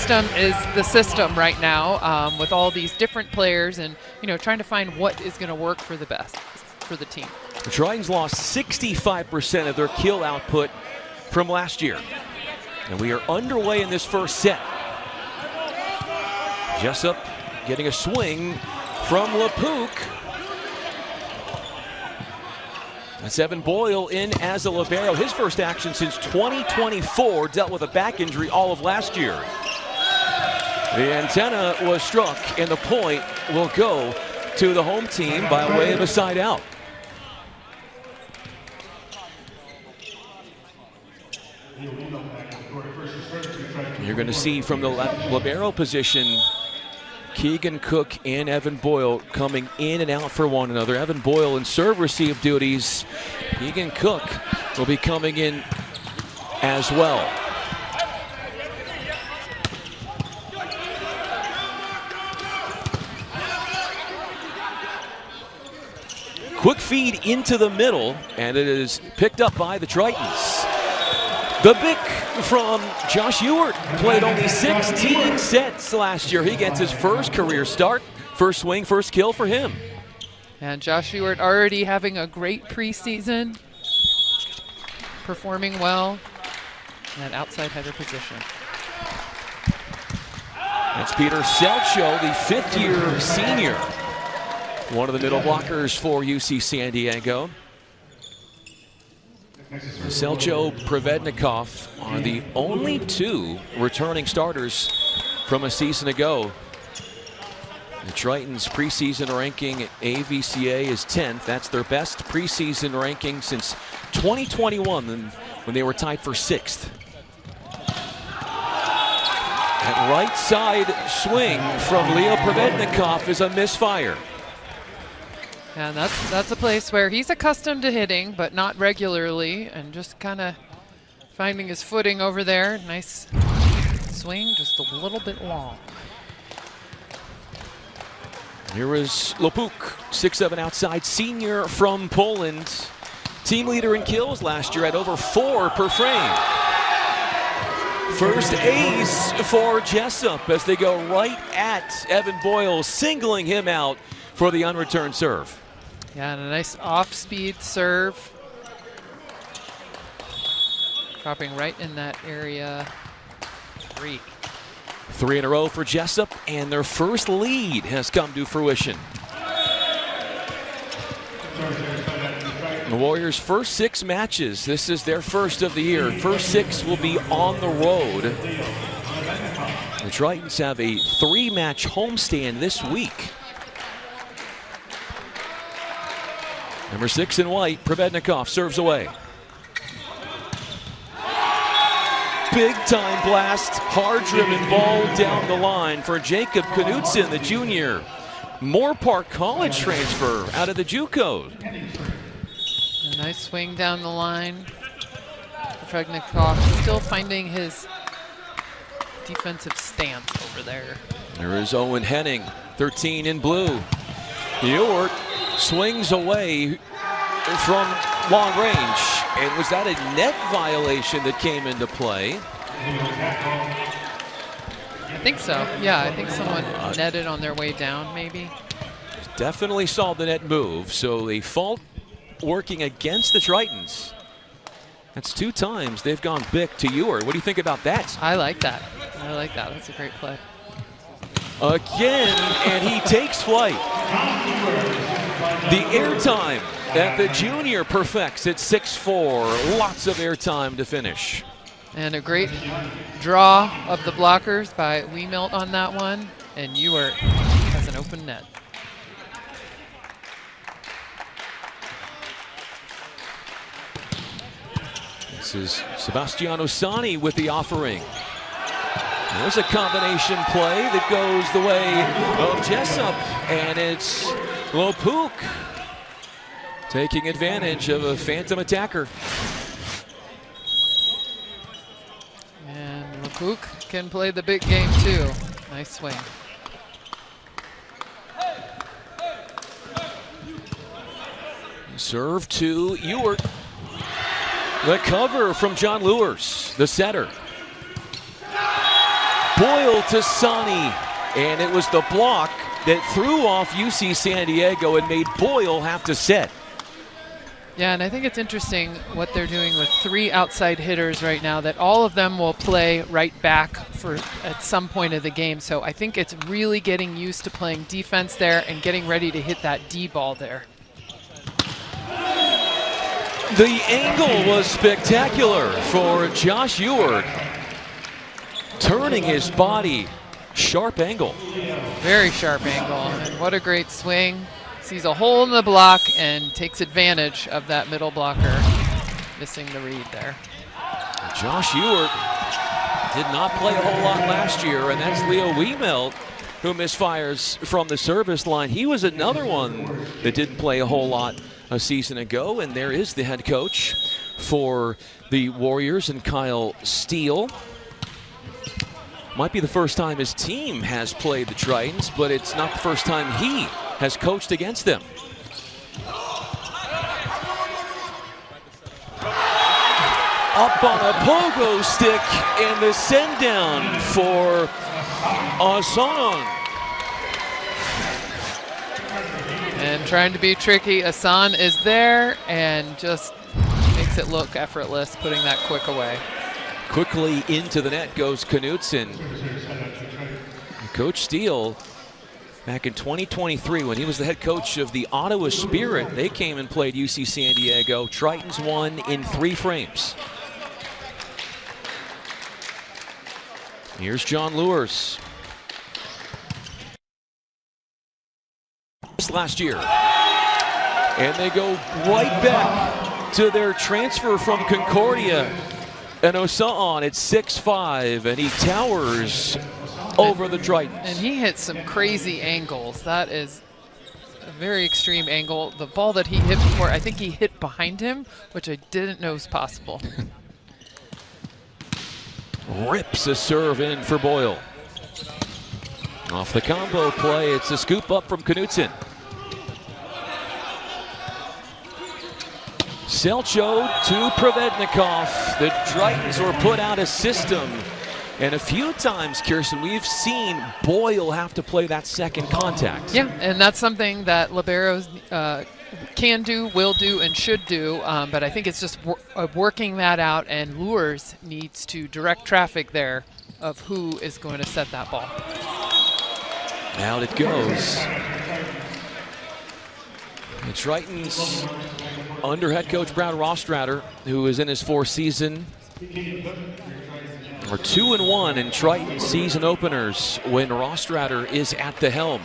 system is the system right now, with all these different players and, trying to find what is going to work for the best for the team. The Tritons lost 65% of their kill output from last year. And we are underway in this first set. Jessup getting a swing from LaPook. That's Evan Boyle in as a libero. His first action since 2024, dealt with a back injury all of last year. The antenna was struck, and the point will go to the home team by way of a side out. You're going to see from the libero position, Keegan Cook and Evan Boyle coming in and out for one another. Evan Boyle in serve receive duties. Keegan Cook will be coming in as well. Quick feed into the middle, and it is picked up by the Tritons. The big from Josh Ewart played only 16 sets last year. He gets his first career start. First swing, first kill for him. And Josh Ewart already having a great preseason, performing well in that outside header position. That's Peter Selcho, the fifth-year senior. One of the middle blockers for UC San Diego. Selcho, Provednikov are the only two returning starters from a season ago. The Tritons' preseason ranking at AVCA is 10th. That's their best preseason ranking since 2021 when they were tied for 6th. That right side swing from Leo Provednikov is a misfire. And that's a place where he's accustomed to hitting, but not regularly, and just kind of finding his footing over there. Nice swing, just a little bit long. Here is LaPook, 6'7" outside senior from Poland. Team leader in kills last year at over 4 per frame. First ace for Jessup as they go right at Evan Boyle, singling him out for the unreturned serve. Yeah, and a nice off-speed serve. Dropping right in that area. 3. 3 in a row for Jessup, and their first lead has come to fruition. The Warriors' first 6 matches, this is their first of the year. First 6 will be on the road. The Tritons have a 3-match homestand this week. Number 6 in white, Provednikov serves away. Big time blast, hard driven ball down the line for Jacob Knudsen, the junior. Moore Park College transfer out of the JUCO. A nice swing down the line. Provednikov still finding his defensive stance over there. There is Owen Henning, 13 in blue. Ewart swings away from long range. And was that a net violation that came into play? I think so. Yeah, I think someone netted on their way down, maybe. Definitely saw the net move. So a fault working against the Tritons. That's 2 times they've gone big to Ewart. What do you think about that? I like that. I like that. That's a great play. Again, and he takes flight. The airtime that the junior perfects at 6'4". Lots of airtime to finish. And a great draw of the blockers by Wiemelt on that one. And Ewart has an open net. This is Sebastiano Sani with the offering. There's a combination play that goes the way of Jessup, and it's LaPook taking advantage of a phantom attacker. And LaPook can play the big game too. Nice swing. Serve to Ewart. The cover from John Lewers, the setter. Boyle to Sani, and it was the block that threw off UC San Diego and made Boyle have to set. Yeah, and I think it's interesting what they're doing with 3 outside hitters right now, that all of them will play right back for at some point of the game. So I think it's really getting used to playing defense there and getting ready to hit that D ball there. The angle was spectacular for Josh Ewart, turning his body, sharp angle. Very sharp angle, and what a great swing. Sees a hole in the block and takes advantage of that middle blocker missing the read there. Josh Ewart did not play a whole lot last year, and that's Leo Wiemelt who misfires from the service line. He was another one that didn't play a whole lot a season ago, and there is the head coach for the Warriors, and Kyle Steele. Might be the first time his team has played the Tritons, but it's not the first time he has coached against them. Up on a pogo stick, and the send down for Asan. And trying to be tricky, Asan is there and just makes it look effortless, putting that quick away. Quickly into the net goes Knutson. Coach Steele, back in 2023, when he was the head coach of the Ottawa Spirit, they came and played UC San Diego. Tritons won in 3 frames. Here's John Lewis. Last year. And they go right back to their transfer from Concordia. And Osan at 6'5", and he towers over the Tritons. And he hit some crazy angles. That is a very extreme angle. The ball that he hit before, I think he hit behind him, which I didn't know was possible. Rips a serve in for Boyle. Off the combo play, it's a scoop up from Knutson. Selcho to Provednikov. The Tritons were put out of system. And a few times, Kirsten, we've seen Boyle have to play that second contact. Yeah, and that's something that liberos can do, will do, and should do. But I think it's just working that out, and Lures needs to direct traffic there of who is going to set that ball. Out it goes. The Tritons under head coach Brad Rostratter, who is in his 4th season, are 2-1 in Triton season openers when Rostratter is at the helm.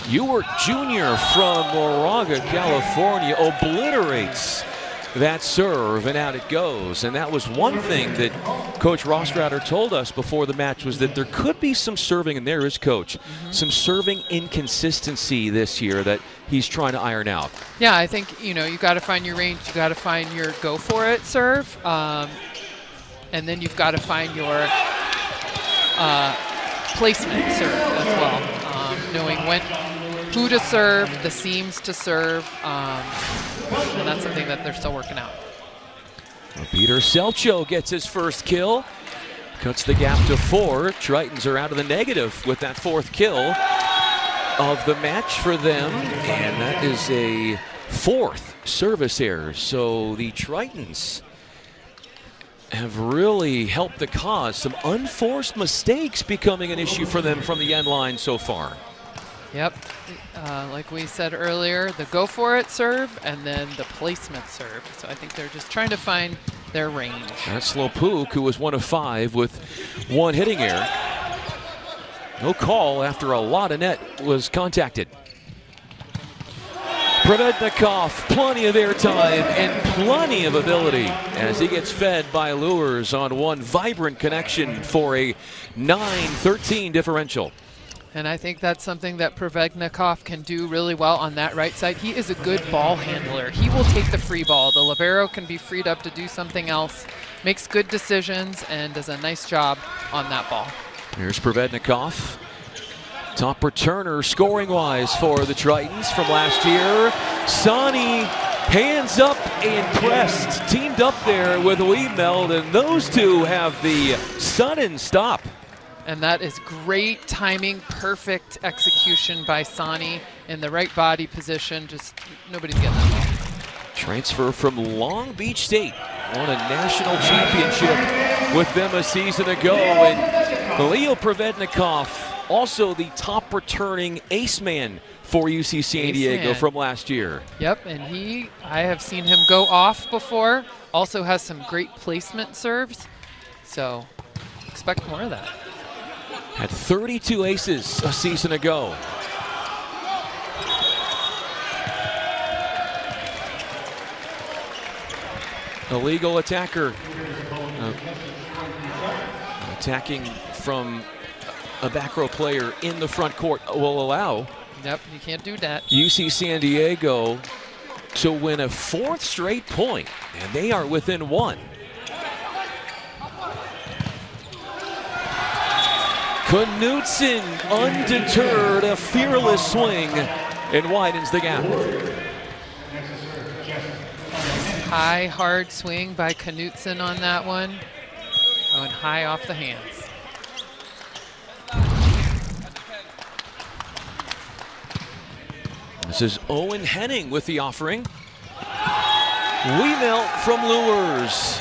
Ewart Jr. from Moraga, California, obliterates that serve, and out it goes. And that was one thing that Coach Rostratter told us before the match, was that there could be some serving, and there is, Coach, some serving inconsistency this year that he's trying to iron out. Yeah, I think, you got to find your range, you got to find your go for it serve, and then you've got to find your placement serve as well, knowing who to serve, the seams to serve, and that's something that they're still working out. Peter Selcho gets his first kill, cuts the gap to 4. Tritons are out of the negative with that 4th kill of the match for them, and that is a 4th service error. So the Tritons have really helped the cause. Some unforced mistakes becoming an issue for them from the end line so far. Yep, like we said earlier, the go for it serve and then the placement serve. So I think they're just trying to find their range. That's Slopuk, who was 1 of 5 with 1 hitting error. No call after a lot of net was contacted. Provednikov, plenty of airtime and plenty of ability as he gets fed by Lures on one vibrant connection for a 9-13 differential. And I think that's something that Provednikov can do really well on that right side. He is a good ball handler. He will take the free ball. The libero can be freed up to do something else, makes good decisions, and does a nice job on that ball. Here's Provednikov. Top returner scoring-wise for the Tritons from last year. Sani Hands up and pressed, teamed up there with Lee Meld, and those two have the sudden stop. And that is great timing, perfect execution by Sani in the right body position. Just nobody's getting that ball. Transfer from Long Beach State, won a national championship with them a season ago. And Leo Provednikov, also the top returning ace man for UC San Diego from last year. Yep, and I have seen him go off before. Also has some great placement serves. So expect more of that. Had 32 aces a season ago. Illegal attacker. Attacking from a back row player in the front court will allow. Yep, you can't do that. UC San Diego to win a 4th straight point, and they are within 1. Knutson undeterred, a fearless swing, and widens the gap. High, hard swing by Knutson on that one. Going high off the hands. This is Owen Henning with the offering. Wiemelt from Lures.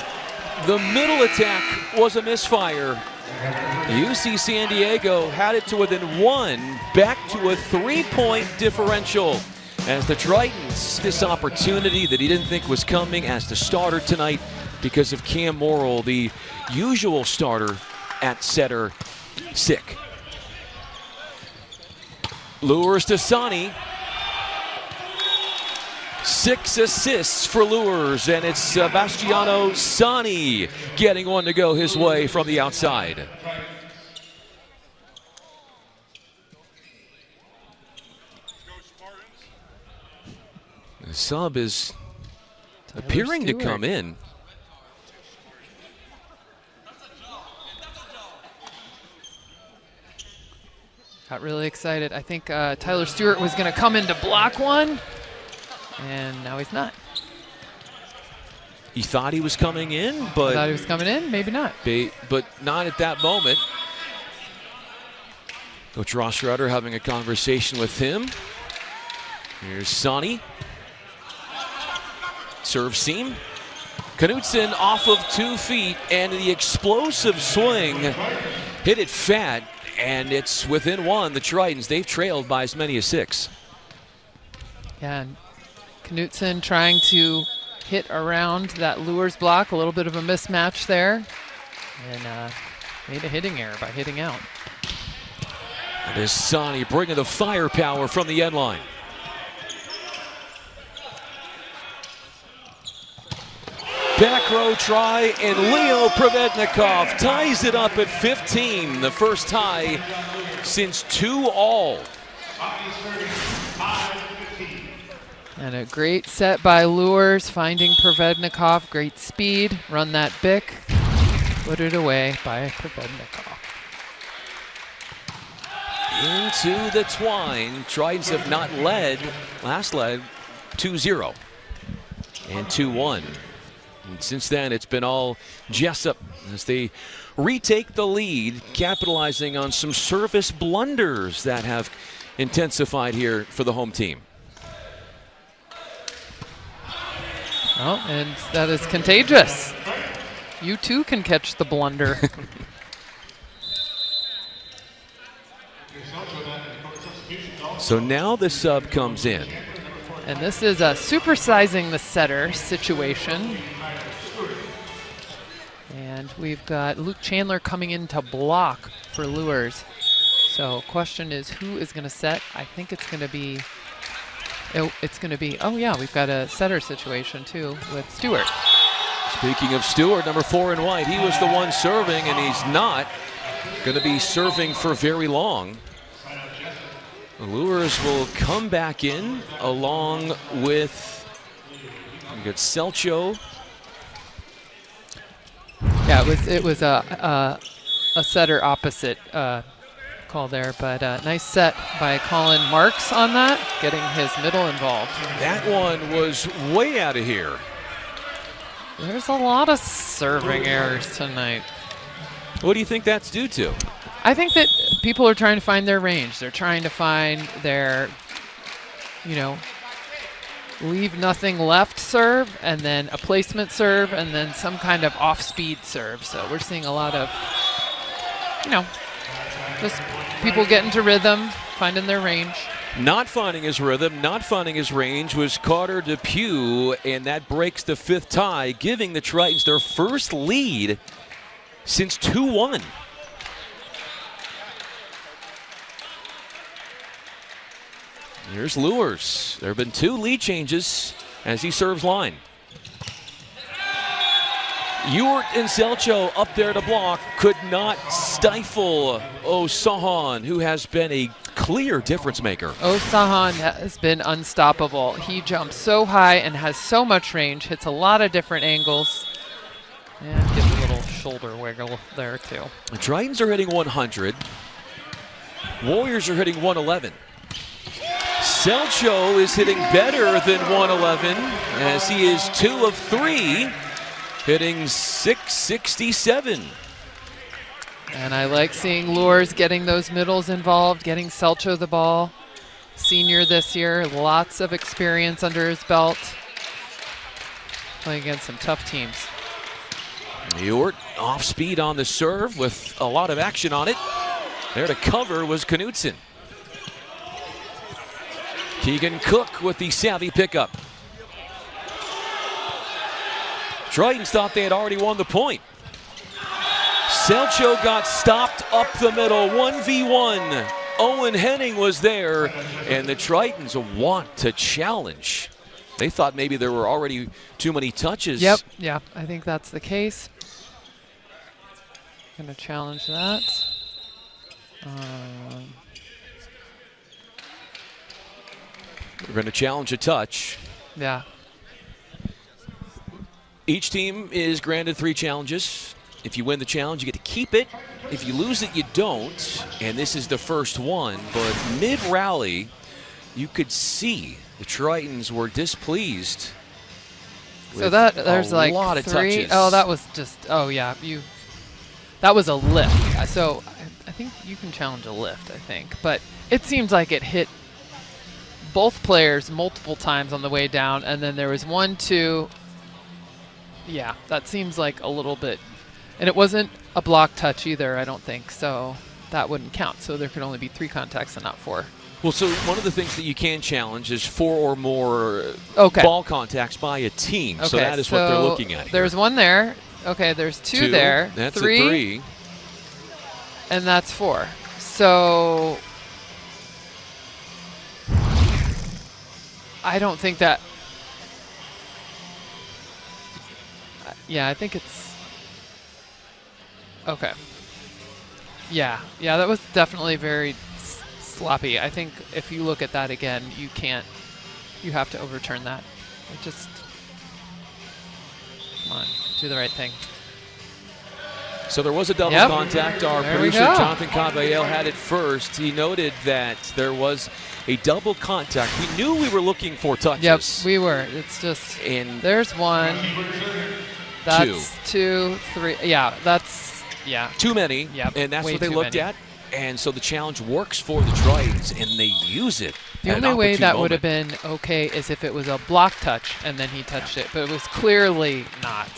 The middle attack was a misfire. UC San Diego had it to within 1, back to a 3-point differential. As the Tritons, this opportunity that he didn't think was coming as the starter tonight because of Cam Morrill, the usual starter at setter, sick. Lures to Sani. 6 assists for Lures, and it's Sebastiano Sani getting one to go his way from the outside. The sub is appearing to come in. Got really excited. I think Tyler Stewart was going to come in to block one, and now he's not. He thought he was coming in, but... Thought he was coming in, maybe not. But not at that moment. Coach Ross Rutter having a conversation with him. Here's Sani. Serve seam. Knutson off of 2 feet, and the explosive swing hit it fat, and it's within 1. The Tritons, they've trailed by as many as 6. Yeah, and Knutson trying to hit around that Lures block, a little bit of a mismatch there, and made a hitting error by hitting out. It is Sani bringing the firepower from the end line. Back row try, and Leo Provednikov ties it up at 15, the first tie since 2-all. And a great set by Lures, finding Provednikov, great speed, run that bick, put it away by Provednikov. Into the twine. Tritons have not led, last led 2-0 and 2-1. And since then, it's been all Jessup as they retake the lead, capitalizing on some service blunders that have intensified here for the home team. Oh, and that is contagious. You too can catch the blunder. So now the sub comes in. And this is a supersizing the setter situation. And we've got Luke Chandler coming in to block for Lures. So question is, who is going to set? I think it's going to be, oh yeah, we've got a setter situation too with Stewart. Speaking of Stewart, number 4 in white, he was the one serving, and he's not going to be serving for very long. Lures will come back in along with, we got Selcho. Yeah, it was a setter opposite call there, but nice set by Colin Marks on that, getting his middle involved. That one was way out of here. There's a lot of serving errors tonight. What do you think that's due to? I think that people are trying to find their range. They're trying to find their, leave nothing left serve, and then a placement serve, and then some kind of off-speed serve. So we're seeing a lot of, just people getting to rhythm, finding their range. Not finding his rhythm, not finding his range was Carter Depew, and that breaks the 5th tie, giving the Tritons their first lead since 2-1. Here's Lures. There have been 2 lead changes as he serves line. Ewart and Selcho up there to block, could not stifle Osahan, who has been a clear difference maker. Osahan has been unstoppable. He jumps so high and has so much range, hits a lot of different angles, and gives a little shoulder wiggle there too. The Tritons are hitting 100. Warriors are hitting 111. Selcho is hitting better than 111 as he is 2 of 3. Hitting 667. And I like seeing Lures getting those middles involved, getting Selcho the ball. Senior this year, lots of experience under his belt. Playing against some tough teams. Ewart off speed on the serve with a lot of action on it. There to cover was Knutson. Keegan Cook with the savvy pickup. Tritons thought they had already won the point. Selcho got stopped up the middle, 1v1. Owen Henning was there, and the Tritons want to challenge. They thought maybe there were already too many touches. Yep, yeah, I think that's the case. Gonna challenge that. We're going to challenge a touch. Yeah. Each team is granted 3 challenges. If you win the challenge, you get to keep it. If you lose it, you don't. And this is the first one. But mid-rally, you could see the Tritons were displeased. So there's like a lot of 3. touches. Oh, that was just, that was a lift. So I think you can challenge a lift, I think. But it seems like it hit both players multiple times on the way down. And then there was 1, 2. Yeah, that seems like a little bit. And it wasn't a block touch either, I don't think. So that wouldn't count. So there could only be 3 contacts and not 4. Well, so one of the things that you can challenge is 4 or more ball contacts by a team. Okay, so that is what they're looking at here. There's 1 there. Okay, there's 2 there. That's 3, a 3. And that's 4. So I don't think that. Yeah, I think it's okay. Yeah, that was definitely very sloppy. I think if you look at that again, you have to overturn that. Come on, do the right thing. So there was a double contact. Our producer, Jonathan Caballel, had it first. He noted that there was a double contact. We knew we were looking for touches. Yep, we were. It's just, and there's 1. That's 2, 3. Yeah, that's, too many. Yep, and that's what they looked at. And so the challenge works for the Tritons, and they use it. The only way that would have been okay is if it was a block touch and then he touched it, but it was clearly not.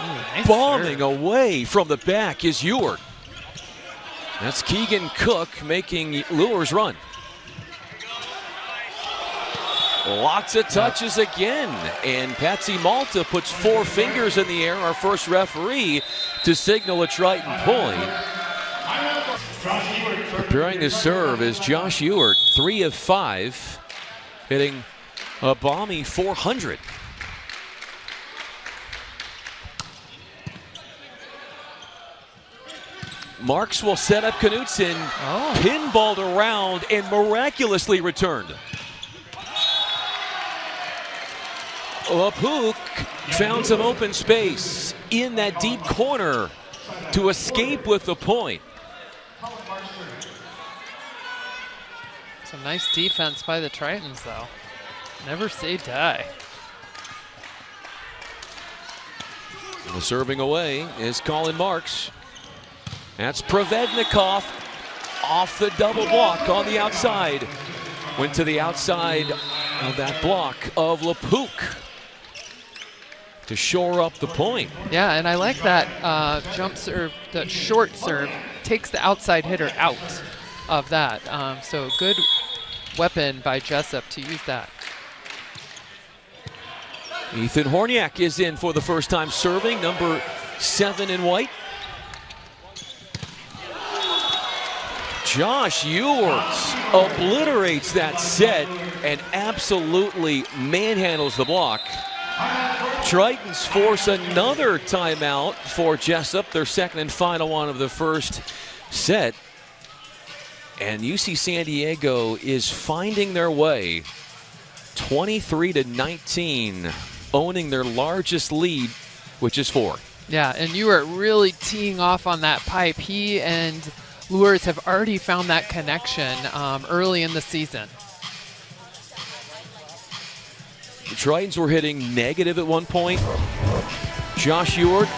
Ooh, nice bombing serve. Away from the back is Ewart. That's Keegan Cook making Lures run. Lots of touches again, and Patsy Malta puts 4 fingers in the air, our first referee, to signal a Triton point. Preparing to serve is Josh Ewart, 3 of 5, hitting a balmy 400. Marks will set up Knutson, pinballed around and miraculously returned. Lapuk found some open space in that deep corner to escape with the point. Some nice defense by the Tritons, though. Never say die. The serving away is Colin Marks. That's Provednikov off the double block on the outside. Went to the outside of that block of Lepuc to shore up the point. Yeah, and I like that jump serve, that short serve, takes the outside hitter out of that. So good weapon by Jessup to use that. Ethan Horniak is in for the first time serving, number 7 in white. Josh Ewart obliterates that set and absolutely manhandles the block. Tritons force another timeout for Jessup, their second and final one of the first set. And UC San Diego is finding their way 23-19, owning their largest lead, which is 4. Yeah, and you are really teeing off on that pipe. He and Lures have already found that connection early in the season. The Tritons were hitting negative at one point. Josh Ewart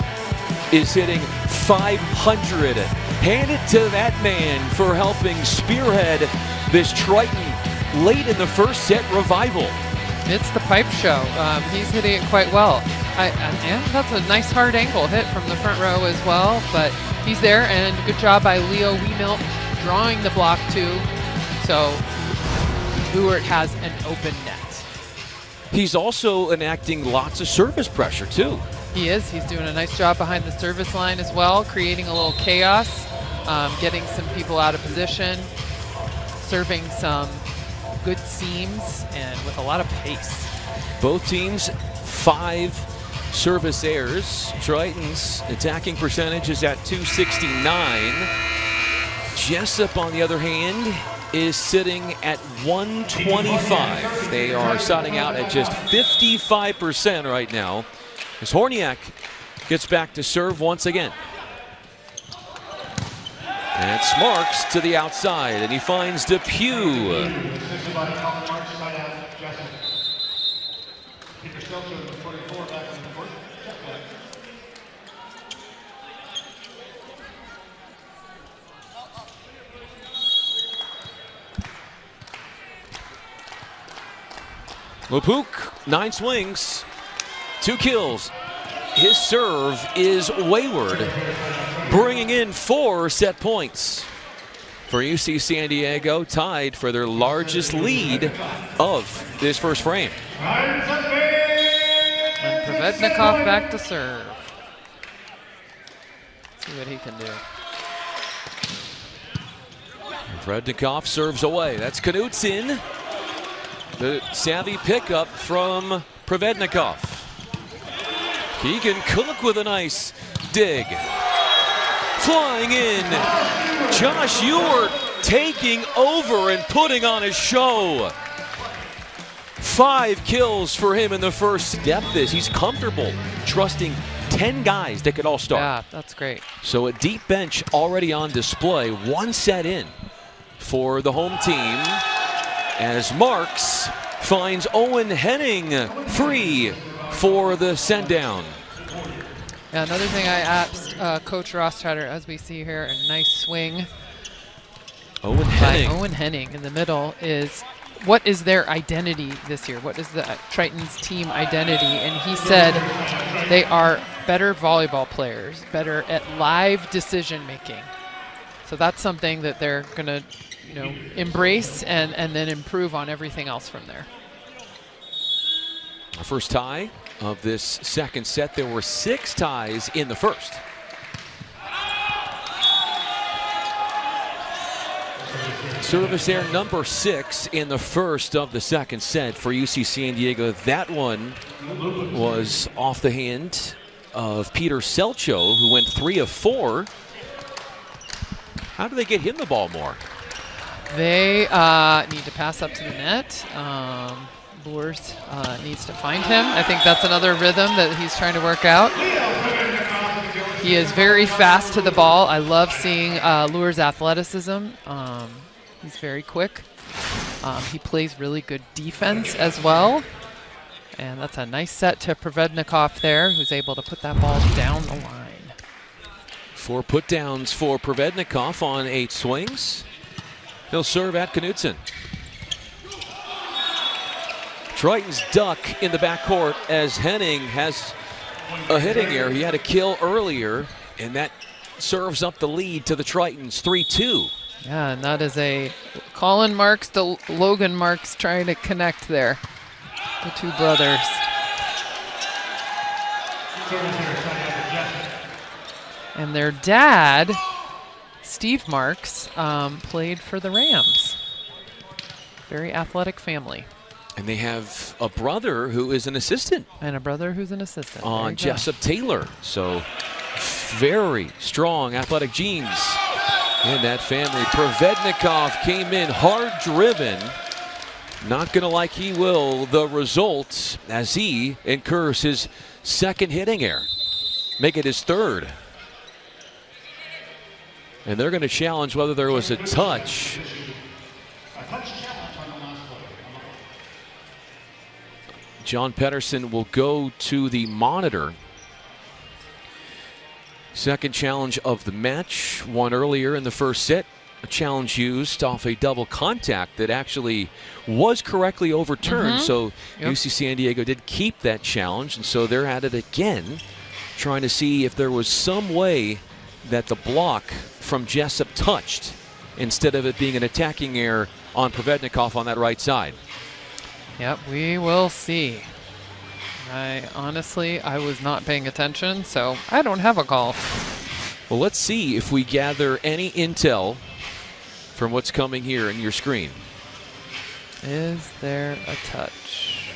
is hitting 500. Hand it to that man for helping spearhead this Triton late in the first set revival. It's the pipe show. He's hitting it quite well. And that's a nice hard angle hit from the front row as well, but he's there, and good job by Leo Wiemelt drawing the block too. So Ewart has an open net. He's also enacting lots of service pressure too. He is. He's doing a nice job behind the service line as well, creating a little chaos, getting some people out of position, serving some good seams, and with a lot of pace. Both teams 5 service errors. Triton's attacking percentage is at .269. Jessup, on the other hand, is sitting at 125. They are starting out at just 55% right now, as Horniak gets back to serve once again. And it's Marks to the outside, and he finds Depew. Lepuc, 9 swings, 2 kills. His serve is wayward, bringing in 4 set points for UC San Diego, tied for their largest lead of this first frame. And Provednikov back to serve. See what he can do. Provednikov serves away. That's Knutson. The savvy pickup from Provednikov. Keegan Cook with a nice dig. Flying in, Josh Ewart taking over and putting on a show. 5 kills for him in the first step. He's comfortable trusting 10 guys that could all start. Yeah, that's great. So a deep bench already on display. 1 set in for the home team, as Marks finds Owen Henning free for the send down. Yeah, another thing I asked Coach Rostratter, as we see here, a nice swing Owen by Owen Henning in the middle, is what is their identity this year? What is the Tritons team identity? And he said they are better volleyball players, better at live decision making. So that's something that they're going to, embrace and then improve on everything else from there. Our first tie of this second set. There were 6 ties in the first. Service error number 6 in the first of the second set for UC San Diego. That one was off the hand of Peter Selcho, who went 3 of 4. How do they get him the ball more? They need to pass up to the net. Boers needs to find him. I think that's another rhythm that he's trying to work out. He is very fast to the ball. I love seeing Lure's athleticism. He's very quick. He plays really good defense as well. And that's a nice set to Provednikov there, who's able to put that ball down the line. 4 put-downs for Provednikov on 8 swings. He'll serve at Knudsen. Triton's duck in the backcourt as Henning has a hitting error. He had a kill earlier, and that serves up the lead to the Tritons, 3-2. Yeah, and that is a Colin Marks to Logan Marks trying to connect there. The two brothers. And their dad, Steve Marks, played for the Rams. Very athletic family. And they have a brother who is an assistant. And a brother who's an assistant. On Jessup Taylor. So very strong athletic genes in that family. Provednikov came in hard driven. Not going to like he will the result as he incurs his second hitting error. Make it his third. And they're going to challenge whether there was a touch. John Pedersen will go to the monitor. Second challenge of the match, one earlier in the first set. A challenge used off a double contact that actually was correctly overturned. So UC San Diego did keep that challenge, and so they're at it again, trying to see if there was some way that the block from Jessup touched instead of it being an attacking error on Provednikov on that right side. Yep, we will see. Honestly, I was not paying attention, so I don't have a call. Well, let's see if we gather any intel from what's coming here in your screen. Is there a touch?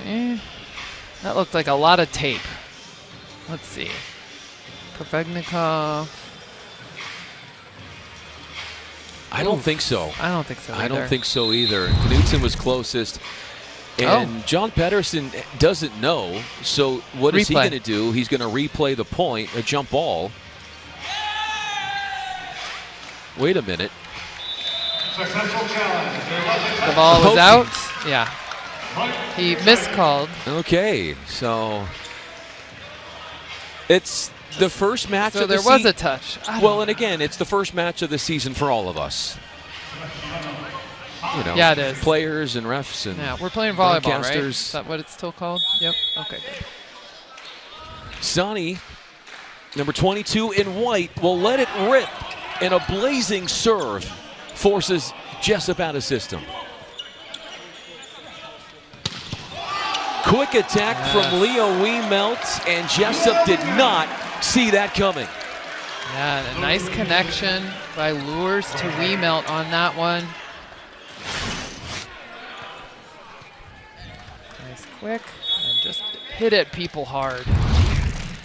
That looked like a lot of tape. Let's see. Provednikov. I don't think so. I don't think so either. I don't think so either. Knudsen was closest. And John Pedersen doesn't know, so what is he going to do? He's going to replay the point, a jump ball. Wait a minute. The ball was out. Yeah. He miscalled. Okay, so it's the first match of the season. So there was a touch. Well, and again, it's the first match of the season for all of us. You know, yeah, it is. Players and refs and we're playing volleyball, right? broadcasters. Is that what it's still called? Yep. Okay, good. Sonny, number 22 in white, will let it rip, and a blazing serve forces Jessup out of system. Quick attack from Leo Wiemelt, and Jessup did not see that coming. Yeah, a nice connection by Lures to Wiemelt on that one. Nice quick, and just hit at people hard.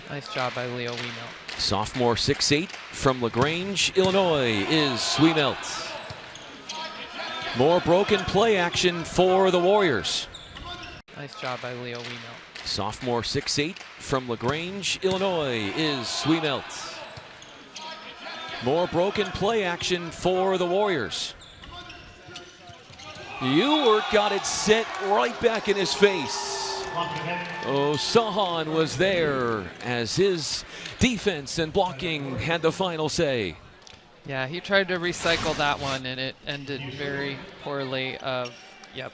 Nice job by Leo Wiemelt. Sophomore 6'8" from LaGrange, Illinois is Wiemelt. More broken play action for the Warriors. Nice job by Leo Wiemelt. Sophomore 6'8" from LaGrange, Illinois is Wiemelt. More broken play action for the Warriors. Ewert got it sent right back in his face. Oh, Sahan was there as his defense and blocking had the final say. Yeah, he tried to recycle that one, and it ended very poorly. Yep,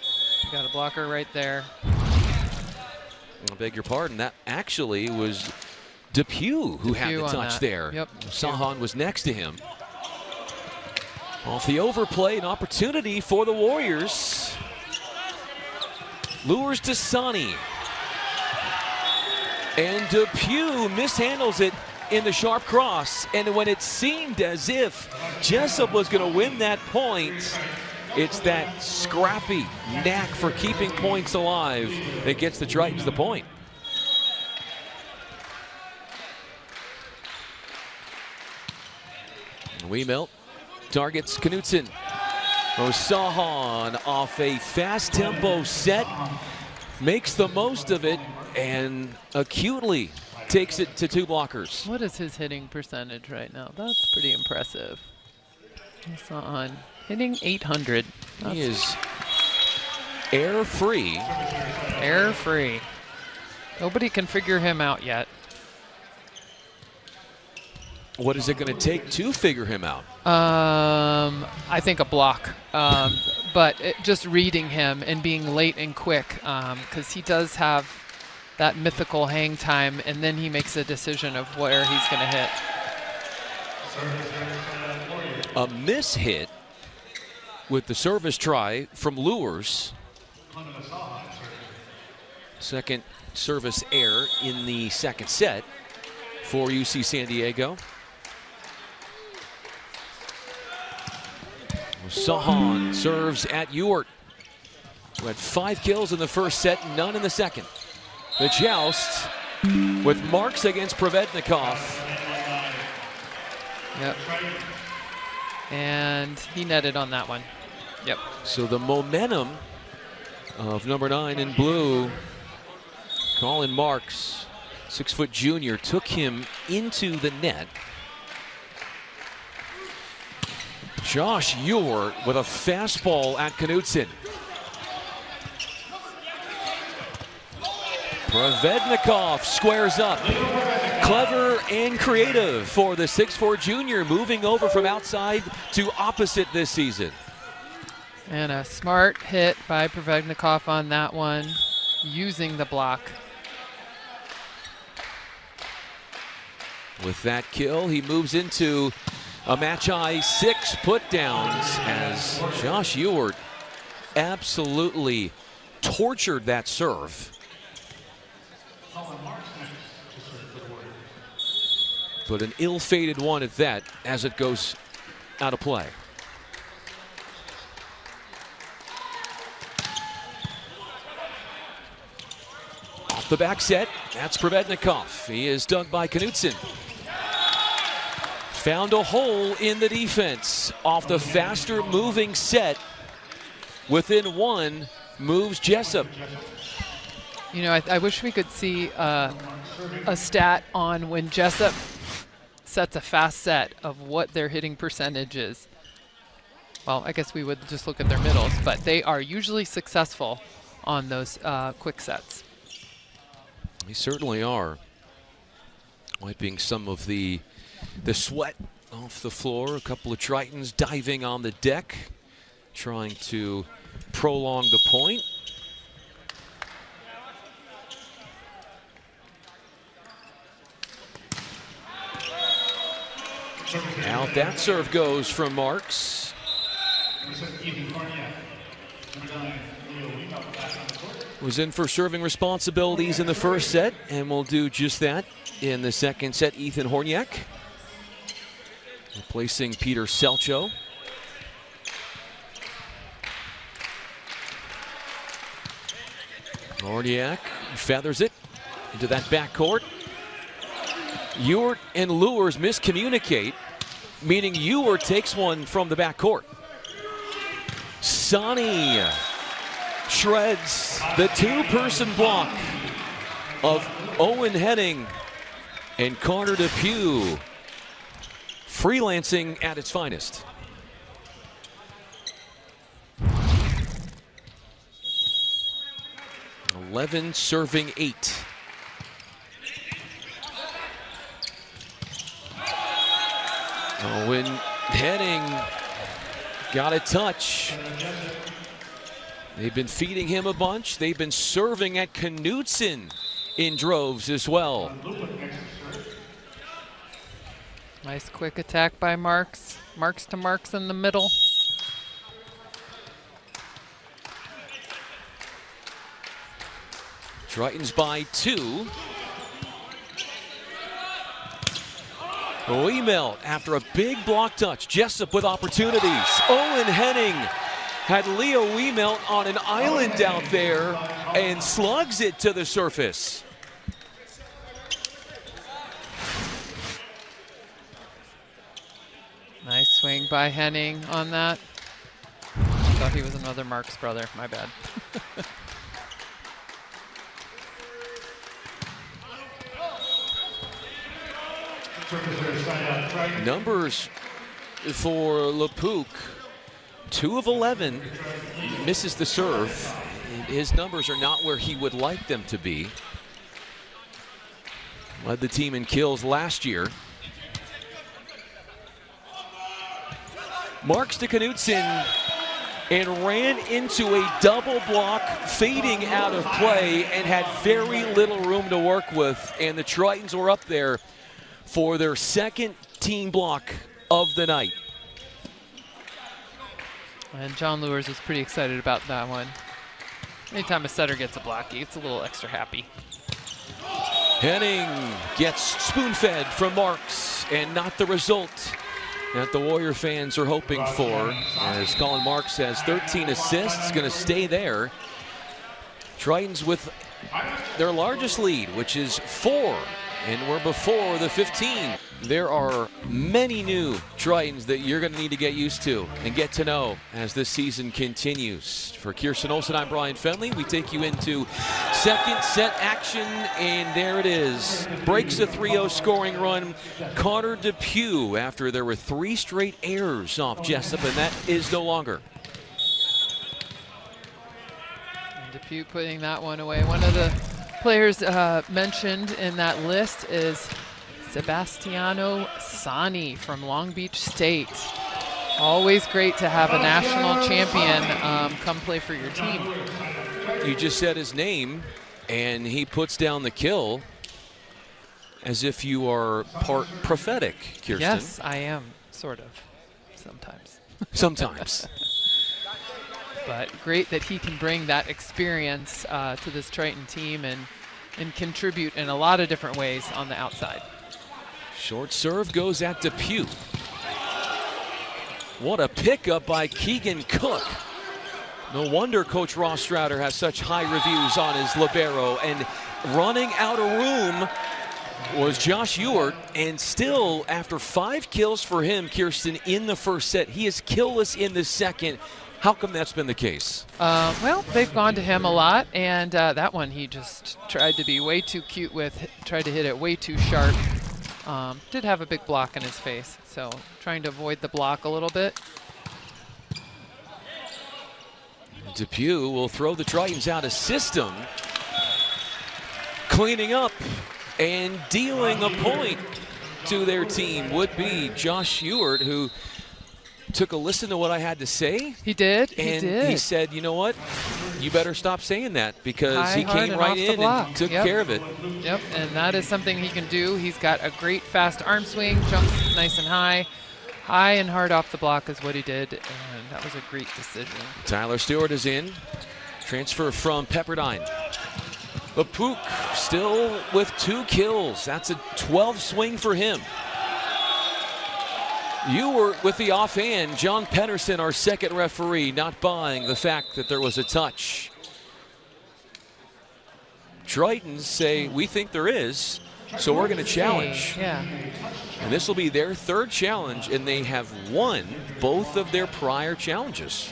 got a blocker right there. I beg your pardon, that actually was Depew who had the touch there. Yep. Sahan was next to him. Off the overplay, an opportunity for the Warriors. Lures to Sonny. And Depew mishandles it in the sharp cross. And when it seemed as if Jessup was going to win that point, it's that scrappy knack for keeping points alive that gets the Tritons the point. Wiemelt targets Knudsen. Sahan off a fast tempo set, makes the most of it and acutely takes it to 2 blockers. What is his hitting percentage right now? That's pretty impressive. He's on hitting 800. He is air-free. Air-free. Nobody can figure him out yet. What is it going to take to figure him out? I think a block. But just reading him and being late and quick, because he does have that mythical hang time, and then he makes a decision of where he's going to hit. A miss hit with the service try from Lures. Second service error in the second set for UC San Diego. Sahan serves at Ewart, who had 5 kills in the first set, none in the second. The joust with marks against Provednikov. Yep. And he netted on that one. Yep. So the momentum of number 9 in blue, Colin Marks, 6-foot junior, took him into the net. Josh Ewart with a fastball at Knudsen. Provednikov squares up. Clever and creative for the 6'4 junior, moving over from outside to opposite this season. And a smart hit by Provednikov on that one, using the block. With that kill, he moves into a match-high 6 put-downs as Josh Ewart absolutely tortured that serve. But an ill-fated one at that as it goes out of play. Off the back set, that's Provednikov. He is dug by Knudsen. Found a hole in the defense. Off the faster moving set, within 1 moves Jessup. You know, I wish we could see a stat on when Jessup sets a fast set of what their hitting percentage is. Well, I guess we would just look at their middles, but they are usually successful on those quick sets. They certainly are. Wiping some of the sweat off the floor. A couple of Tritons diving on the deck, trying to prolong the point. Out that serve goes from Marks. Was in for serving responsibilities in the first set, and will do just that in the second set. Ethan Horniak replacing Peter Selcho. Horniak feathers it into that backcourt. Ewart and Lures miscommunicate, meaning Ewart takes one from the backcourt. Sonny shreds the 2-person block of Owen Henning and Carter Depew. Freelancing at its finest. (11 serving 8). Owen Henning got a touch. They've been feeding him a bunch. They've been serving at Knudsen in droves as well. Nice quick attack by Marks. Marks to Marks in the middle. Tritons by 2. Wiemelt after a big block touch. Jessup with opportunities. Owen Henning had Leo Wiemelt on an island out there and slugs it to the surface. Nice swing by Henning on that. Thought he was another Marks brother, my bad. Numbers for Lepuc, 2 of 11, misses the serve. His numbers are not where he would like them to be. Led the team in kills last year. Marks to Knutson and ran into a double block, fading out of play, and had very little room to work with. And the Tritons were up there for their second team block of the night. And John Lewis is pretty excited about that one. Anytime a setter gets a block, he gets a little extra happy. Henning gets spoon-fed from Marks, and not the result that the Warrior fans are hoping for, as Colin Marks has 13 assists, going to stay there. Tritons with their largest lead, which is 4, and we're before the 15. There are many new Tritons that you're going to need to get used to and get to know as this season continues. For Kirsten Olsen, I'm Brian Fenley. We take you into second set action, and there it is. Breaks a 3-0 scoring run. Connor Depew, after there were 3 straight errors off Jessup, and that is no longer. And Depew putting that one away. One of the players mentioned in that list is Sebastiano Sani from Long Beach State. Always great to have a national champion come play for your team. You just said his name, and he puts down the kill as if you are part prophetic, Kirsten. Yes, I am, sort of, sometimes. Sometimes. But great that he can bring that experience to this Triton team and contribute in a lot of different ways on the outside. Short serve goes at Depew. What a pickup by Keegan Cook. No wonder Coach Ross Strouder has such high reviews on his libero. And running out of room was Josh Ewart. And still, after 5 kills for him, Kirsten, in the first set, he is killless in the second. How come that's been the case? Well, they've gone to him a lot, and that one he just tried to be way too cute with, tried to hit it way too sharp. Did have a big block in his face, so trying to avoid the block a little bit. Depew will throw the Tritons out of system. Cleaning up and dealing a point to their team would be Josh Ewart, who took a listen to what I had to say. He did. And he said, you know what? You better stop saying that, because he came right in and took care of it. Yep, and that is something he can do. He's got a great fast arm swing, jumps nice and high. High and hard off the block is what he did, and that was a great decision. Tyler Stewart is in. Transfer from Pepperdine. Lepuc still with 2 kills. That's a 12 swing for him. You were with the offhand. John Pedersen, our second referee, not buying the fact that there was a touch. Tritons say, we think there is, so we're going to challenge. Yeah. And this will be their 3rd challenge, and they have won both of their prior challenges.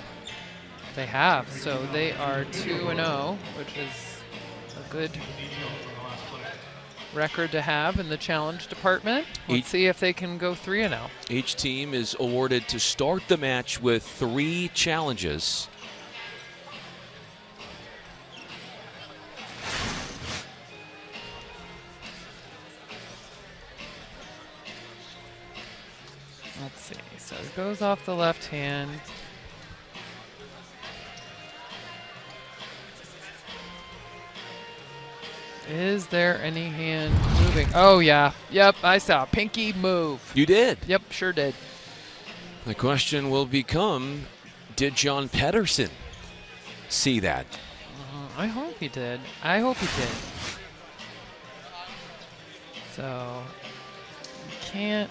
They have, so they are 2-0, which is a good record to have in the challenge department. Let's see if they can go 3-0. Each team is awarded to start the match with 3 challenges. Let's see, so it goes off the left hand. Is there any hand moving? Oh, yeah. Yep, I saw a pinky move. You did? Yep, sure did. The question will become, did John Pedersen see that? I hope he did. I hope he did. So, can't.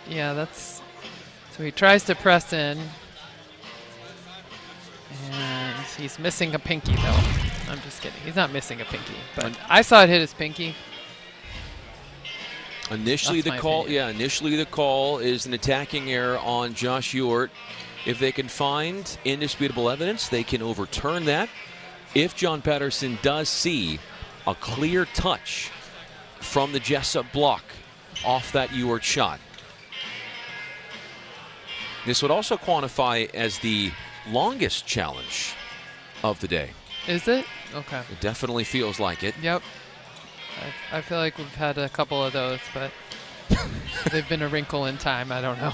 Yeah, that's. So he tries to press in. And he's missing a pinky, though. I'm just kidding. He's not missing a pinky, but I saw it hit his pinky. Initially, the call is an attacking error on Josh Ewart. If they can find indisputable evidence, they can overturn that. If John Pedersen does see a clear touch from the Jessup block, off that Ewart shot. This would also quantify as the longest challenge of the day. Is it? Okay. It definitely feels like it. Yep. I feel like we've had a couple of those, but they've been a wrinkle in time. I don't know.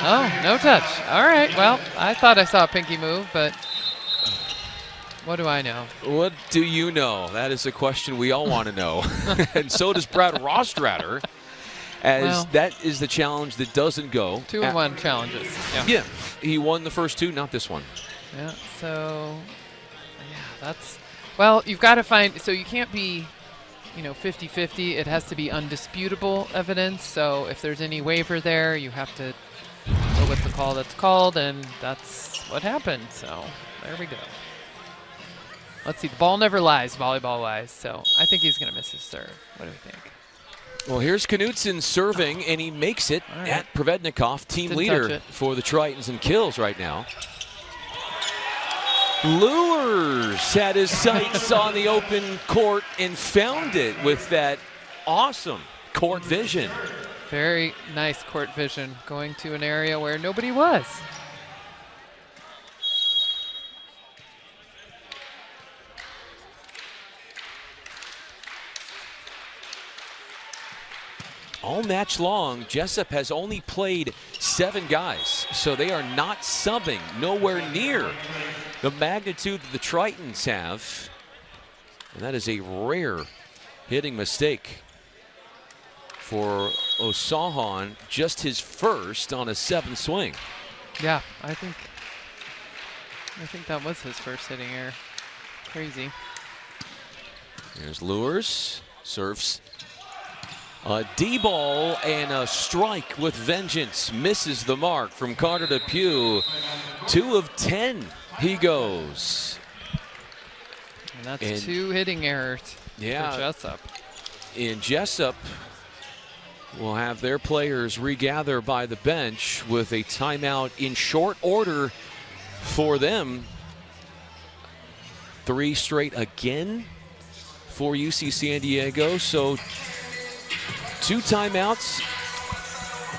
Oh, no touch. All right. Well, I thought I saw a pinky move, but what do I know? What do you know? That is a question we all want to know. And so does Brad Rostratter, as that is the challenge that doesn't go. 2-1 challenges. Yeah, he won the first two, not this one. Yeah, so, yeah, that's, well, you've got to find, so you can't be, 50-50. It has to be undisputable evidence. So if there's any waiver there, you have to go with the call that's called, and that's what happened. So there we go. Let's see. The ball never lies, volleyball-wise. So I think he's going to miss his serve. What do we think? Well, here's Knutson serving, and he makes it at Provednikov, team leader for the Tritons in kills right now. Lures had his sights on the open court and found it with that awesome court vision. Very nice court vision, going to an area where nobody was. All match long, Jessup has only played 7 guys, so they are not subbing, nowhere near the magnitude that the Tritons have. And that is a rare hitting mistake for Osahan, just his first on a 7th swing. Yeah, I think that was his first hitting error. Crazy. Here's Lures, serves. A D-ball and a strike with vengeance. Misses the mark from Carter Depew. 2 of 10 he goes. And that's 2 hitting errors for Jessup. And Jessup will have their players regather by the bench with a timeout in short order for them. 3 straight again for UC San Diego. So 2 timeouts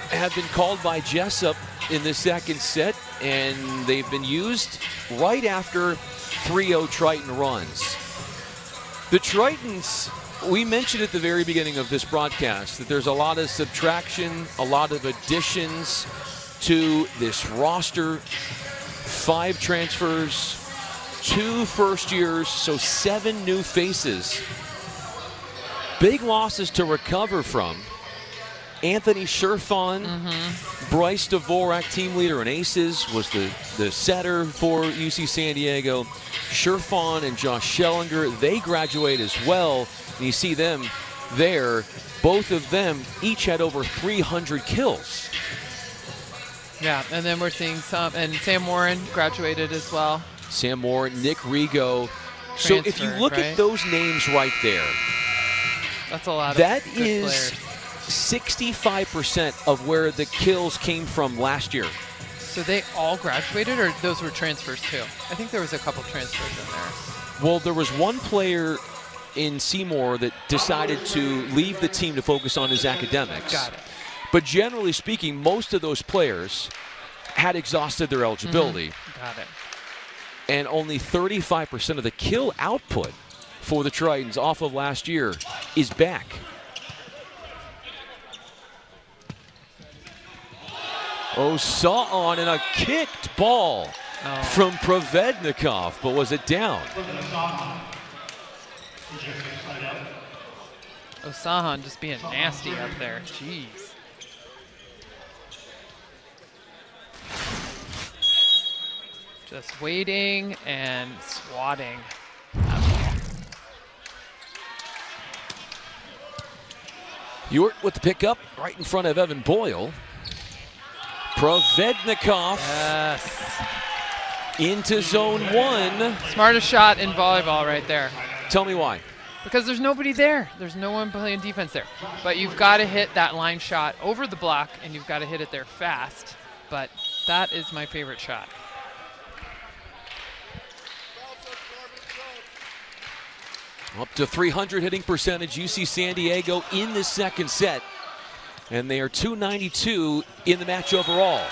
have been called by Jessup in the second set, and they've been used right after 3-0 Triton runs. The Tritons, we mentioned at the very beginning of this broadcast that there's a lot of subtraction, a lot of additions to this roster. 5 transfers, 2 first years, so 7 new faces. Big losses to recover from. Anthony Sherfon, Bryce Dvorak, team leader in aces, was the setter for UC San Diego. Sherfon and Josh Schellinger, they graduate as well. And you see them there. Both of them each had over 300 kills. Yeah, and then we're seeing some, and Sam Warren graduated as well. Sam Warren, Nick Rigo. So if you look at those names right there, that's a lot of that good is players. 65% of where the kills came from last year. So they all graduated, or those were transfers too? I think there was a couple transfers in there. Well, there was one player in Seymour that decided to leave the team to focus on his academics. Got it. But generally speaking, most of those players had exhausted their eligibility. Got it. And only 35% of the kill output for the Tritons off of last year is back. Osahan and a kicked ball from Provednikov, but was it down? Osahan just being nasty up there. Jeez. Just waiting and swatting. Ewart with the pickup right in front of Evan Boyle. Provednikov into zone 1. Smartest shot in volleyball right there. Tell me why. Because there's nobody there. There's no one playing defense there. But you've got to hit that line shot over the block, and you've got to hit it there fast. But that is my favorite shot. Up to 300 hitting percentage, UC San Diego in the second set. And they are 292 in the match overall.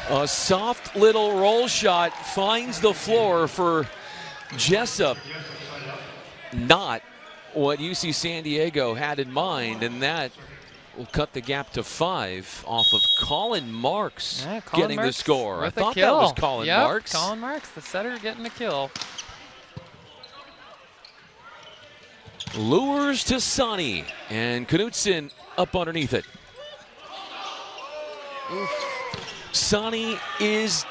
A soft little roll shot finds the floor for Jessup. Not what UC San Diego had in mind, and that will cut the gap to 5 off of Colin Marks getting the score. I thought that was Colin Marks. Colin Marks, the setter, getting a kill. Lures to Sonny, and Knutson up underneath it. Sonny is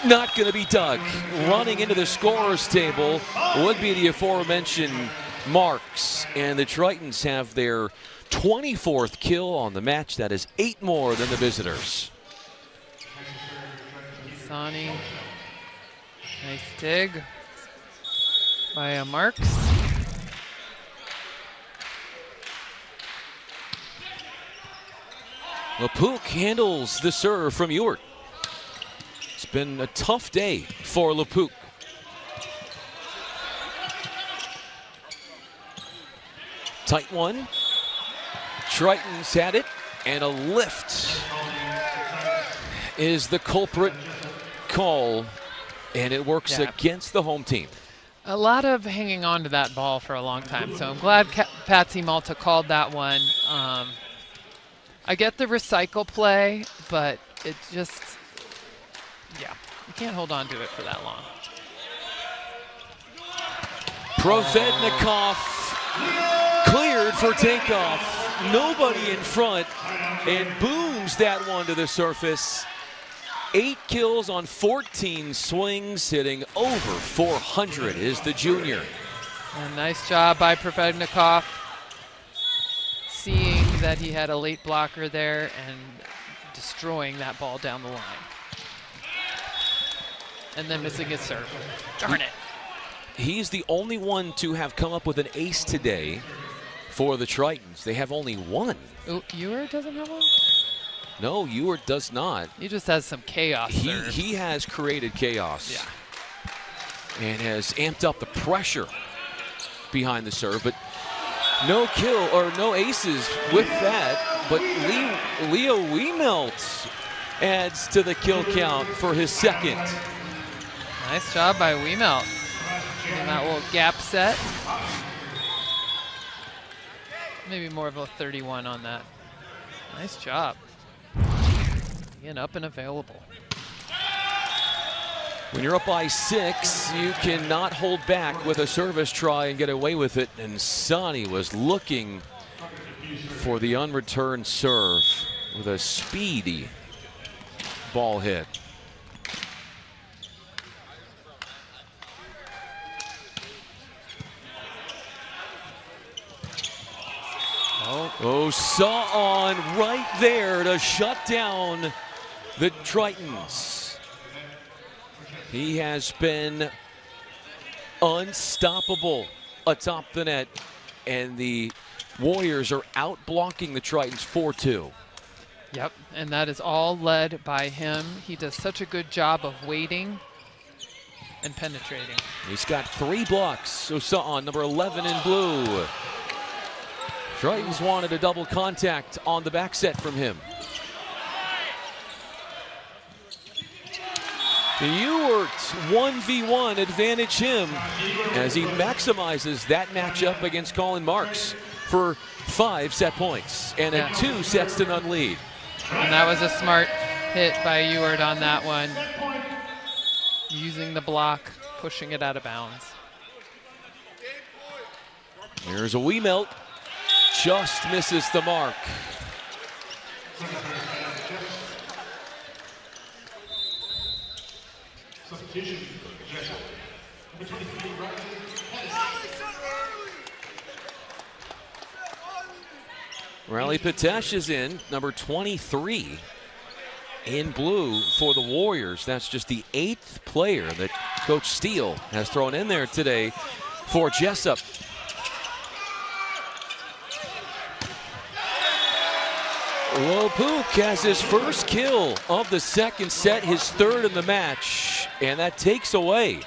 not going to be dug. Running into the scorer's table would be the aforementioned Marks, and the Tritons have their 24th kill on the match. That is 8 more than the visitors. Sonny, nice dig by Marks. Lepuc handles the serve from Ewart. It's been a tough day for Lepuc. Tight one. Tritons had it, and a lift is the culprit call, and it works against the home team. A lot of hanging on to that ball for a long time, so I'm glad Patsy Malta called that one. I get the recycle play, but it just, you can't hold on to it for that long. Provednikov cleared for takeoff. Nobody in front, and booms that one to the surface. 8 kills on 14 swings, hitting over 400 is the junior. And nice job by Provednikov, seeing that he had a late blocker there and destroying that ball down the line. And then missing his serve. Darn it. He's the only one to have come up with an ace today for the Tritons. They have only one. Oh, Ewart doesn't have one? No, Ewart does not. He just has some chaos serves. He has created chaos. Yeah. And has amped up the pressure behind the serve, but no kill or no aces with that. But Leo Wiemelt adds to the kill count for his second. Nice job by Wiemelt. In that little gap set. Maybe more of a 31 on that. Nice job. Being up and available. When you're up by 6, you cannot hold back with a service try and get away with it. And Sonny was looking for the unreturned serve with a speedy ball hit. Oh, saw on right there to shut down the Tritons. He has been unstoppable atop the net, and the Warriors are out blocking the Tritons 4-2. Yep, and that is all led by him. He does such a good job of waiting and penetrating. He's got 3 blocks. So on number 11 in blue. Tritons wanted a double contact on the back set from him. Ewart 1v1 advantage him as he maximizes that matchup against Colin Marks for 5 set points and a 2-0 lead. And that was a smart hit by Ewart on that one. Using the block, pushing it out of bounds. Here's a Wiemelt. Just misses the mark. Riley Patesh is in, number 23 in blue for the Warriors. That's just the 8th player that Coach Steele has thrown in there today for Jessup. Lepuc has his first kill of the second set, his 3rd in the match, and that takes away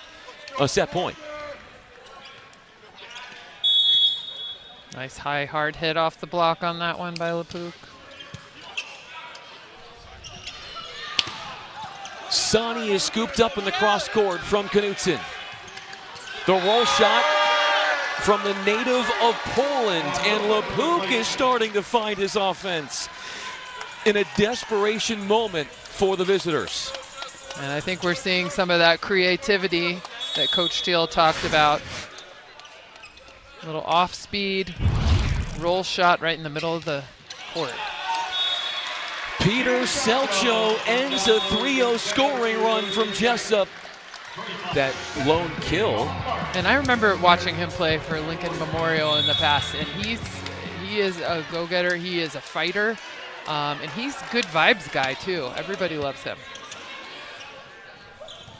a set point. Nice high hard hit off the block on that one by Lepuc. Sani is scooped up in the cross court from Knutson. The roll shot from the native of Poland, and Lepuc is starting to find his offense in a desperation moment for the visitors. And I think we're seeing some of that creativity that Coach Steele talked about. A little off speed, roll shot right in the middle of the court. Peter Selcho ends a 3-0 scoring run from Jessup. That lone kill. And I remember watching him play for Lincoln Memorial in the past, and he is a go-getter, he is a fighter, and he's a good vibes guy too. Everybody loves him.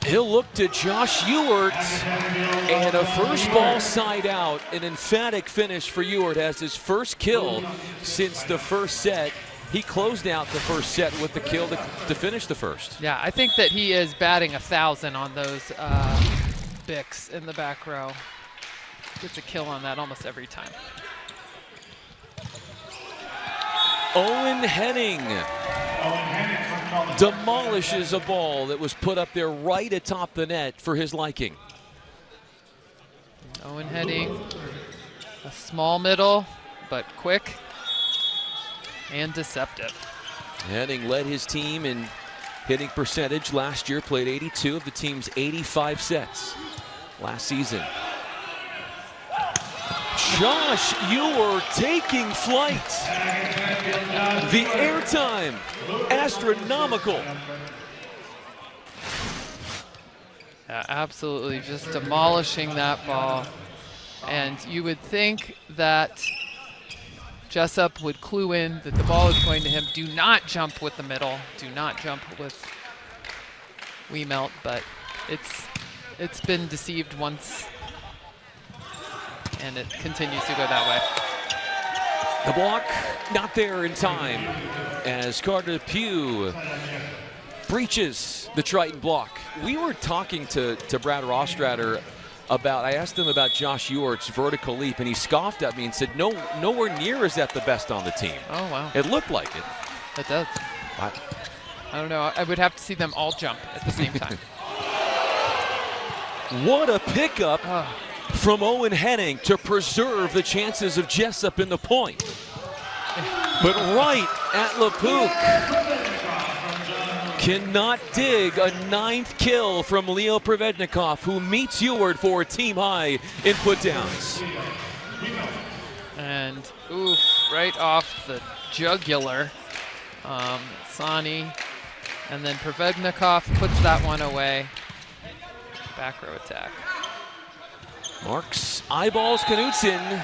He'll look to Josh Ewart, and a first ball side out. An emphatic finish for Ewart as his first kill since the first set. He closed out the first set with the kill to finish the first. Yeah, I think that he is batting 1,000 on those Bics in the back row. Gets a kill on that almost every time. Owen Henning demolishes a ball that was put up there right atop the net for his liking. Owen Henning, a small middle, but quick and deceptive. Henning led his team in hitting percentage last year, played 82 of the team's 85 sets last season. Josh Ewart taking flight. The airtime, astronomical. Absolutely, just demolishing that ball. And you would think that Jessup would clue in that the ball is going to him. Do not jump with the middle. Do not jump with Wiemelt, but it's been deceived once, and it continues to go that way. The block not there in time as Carter Pugh breaches the Triton block. We were talking to Brad Rostrader about, I asked him about Josh Ewart's vertical leap, and he scoffed at me and said, nowhere near is that the best on the team. Oh, wow. It looked like it. It does. I don't know. I would have to see them all jump at the same time. What a pickup from Owen Henning to preserve the chances of Jessup in the point. But right at Lepuc. Cannot dig a 9th kill from Leo Provednikov, who meets Ewart for a team high in putdowns. And oof, right off the jugular. Sani. And then Provednikov puts that one away. Back row attack. Marks eyeballs Knutson.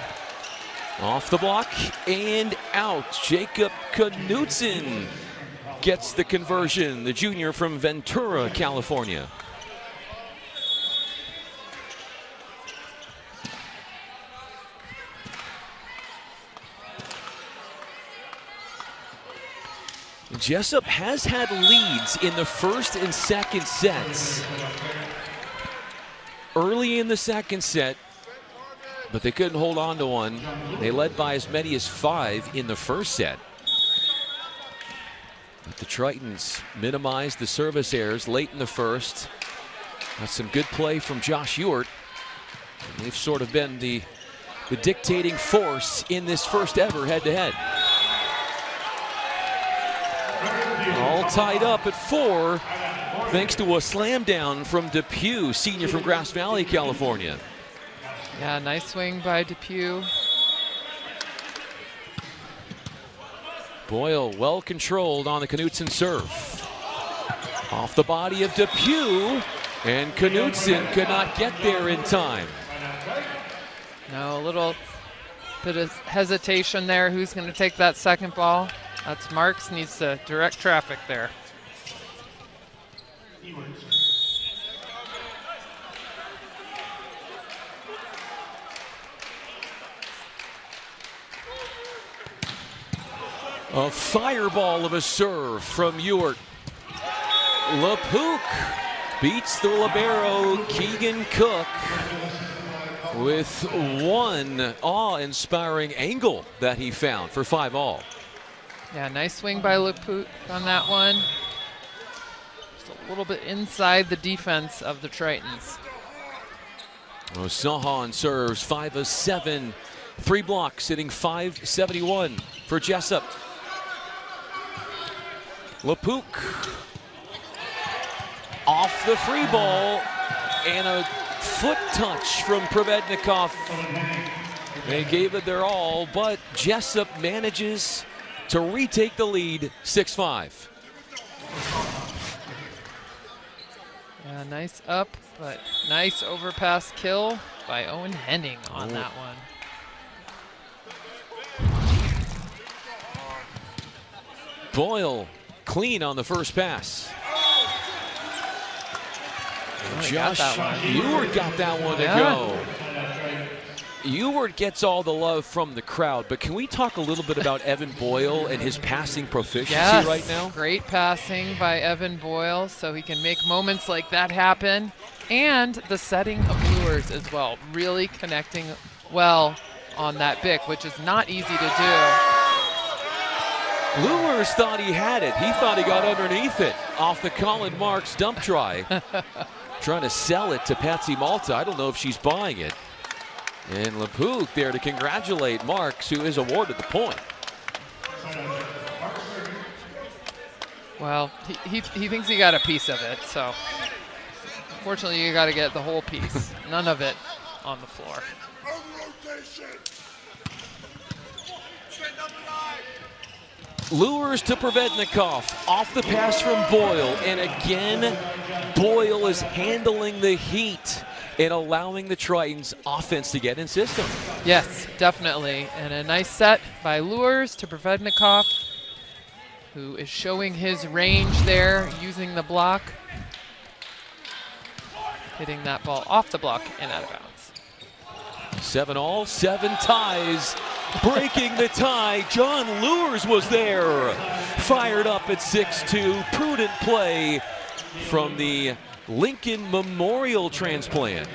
Off the block and out. Jacob Knutson gets the conversion, the junior from Ventura, California. Jessup has had leads in the first and second sets. Early in the second set, but they couldn't hold on to one. They led by as many as 5 in the first set. But the Tritons minimized the service errors late in the first. That's some good play from Josh Ewart. And they've sort of been the dictating force in this first ever head-to-head. All tied up at 4, thanks to a slam down from Depew, senior from Grass Valley, California. Yeah, nice swing by Depew. Boyle well controlled on the Knutson serve. Off the body of Depew, and Knutson could not get there in time. No, a little bit of hesitation there. Who's going to take that second ball? That's Marks, needs to direct traffic there. A fireball of a serve from Ewart. Lepuc beats the libero Keegan Cook. with one awe-inspiring angle that he found for 5-all. Yeah, nice swing by Leput on that one. Just a little bit inside the defense of the Tritons. Sahan serves 5 of 7. 3 blocks, hitting .571 for Jessup. Lepuk off the free ball, and a foot touch from Provednikov. They gave it their all, but Jessup manages to retake the lead, 6-5. Yeah, nice up, but nice overpass kill by Owen Henning on that one. Boyle clean on the first pass. Josh Ewart got that one to go. Ewart gets all the love from the crowd, but can we talk a little bit about Evan Boyle and his passing proficiency right now? Great passing by Evan Boyle, so he can make moments like that happen. And the setting of lures as well, really connecting well on that bick, which is not easy to do. Lures thought he had it. He thought he got underneath it off the Colin Marks dump try. Trying to sell it to Patsy Malta. I don't know if she's buying it. And Lepuk there to congratulate Marks, who is awarded the point. Well, he thinks he got a piece of it, so unfortunately you got to get the whole piece. None of it on the floor. Lures to Provednikov, off the pass from Boyle, and again, Boyle is handling the heat and allowing the Tritons offense to get in system. Yes, definitely, and a nice set by Lures to Provednikov, who is showing his range there, using the block, hitting that ball off the block and out of bounds. 7-all, 7 ties. Breaking the tie, John Lures was there. Fired up at 6-2. Prudent play from the Lincoln Memorial Transplant.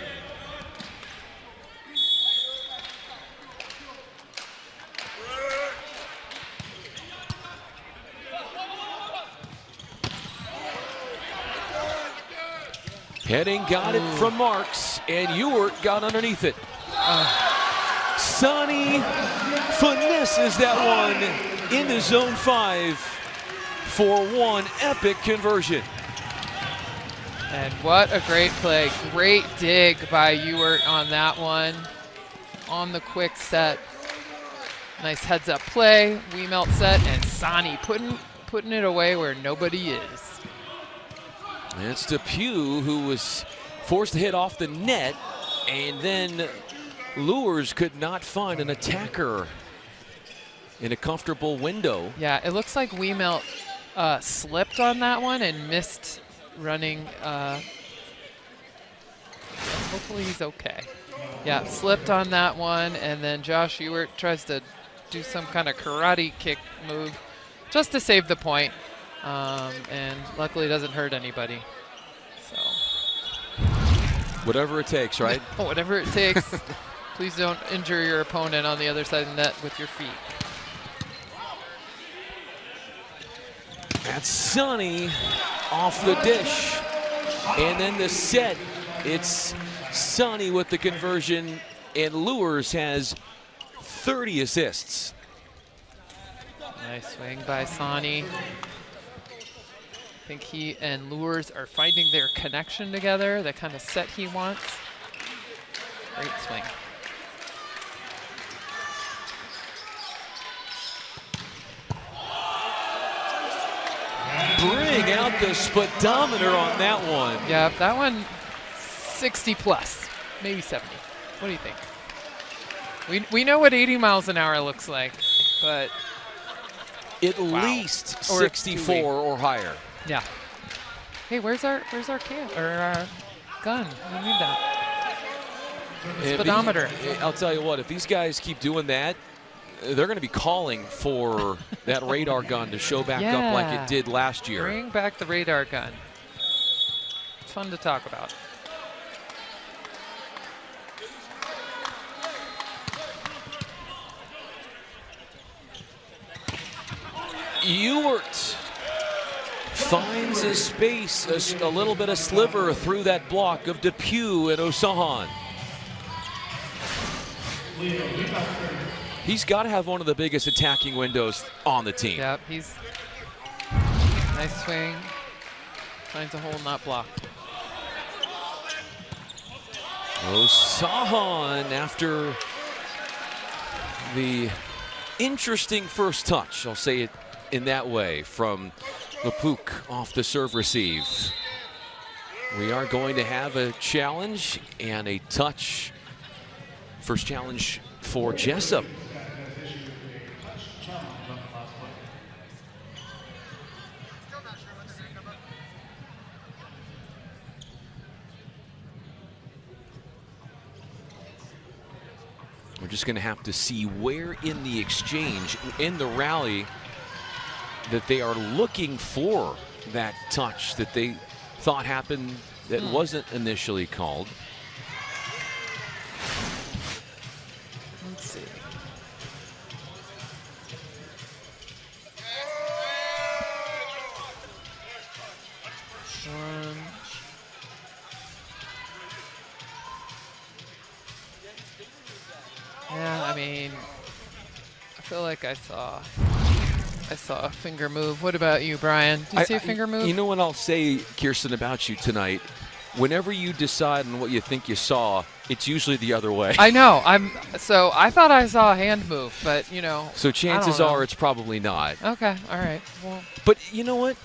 Heading got it from Marks, and Ewart got underneath it. Sonny finesses that one into zone 5 for one epic conversion. And what a great play. Great dig by Ewart on that one. On the quick set. Nice heads up play. Wiemelt set, and Sonny putting it away where nobody is. That's Depew, who was forced to hit off the net, and then Lures could not find an attacker in a comfortable window. Yeah, it looks like Wiemelt slipped on that one and missed running. Hopefully he's okay. Yeah, slipped on that one, and then Josh Ewart tries to do some kind of karate kick move just to save the point, and luckily doesn't hurt anybody. So whatever it takes, right? Whatever it takes. Please don't injure your opponent on the other side of the net with your feet. That's Sonny off the dish. And then the set, it's Sonny with the conversion, and Lures has 30 assists. Nice swing by Sonny. I think he and Lures are finding their connection together, the kind of set he wants. Great swing. Bring out the speedometer on that one. Yeah, that one 60 plus, maybe 70. What do you think? We know what 80 miles an hour looks like, but at least 64 or higher. Yeah. Hey, where's our can or our gun? We need that. Speedometer. I'll tell you what, if these guys keep doing that, they're going to be calling for that radar gun to show back up like it did last year. Bring back the radar gun. It's fun to talk about. Ewert finds a space, a little bit of sliver through that block of Depew and Osahan. He's got to have one of the biggest attacking windows on the team. Yep, he's nice swing. Finds a hole, not blocked. Osahan, after the interesting first touch, I'll say it in that way, from Lepuk off the serve receive. We are going to have a challenge and a touch. First challenge for Jessup. We're just going to have to see where in the exchange, in the rally, that they are looking for that touch that they thought happened that wasn't initially called. Let's see. Yeah, I mean, I feel like I saw a finger move. What about you, Brian? Did you see a finger move? You know what I'll say, Kirsten, about you tonight? Whenever you decide on what you think you saw, it's usually the other way. I know. So I thought I saw a hand move, but you know. So chances are it's probably not. Okay. All right. Well. But you know what?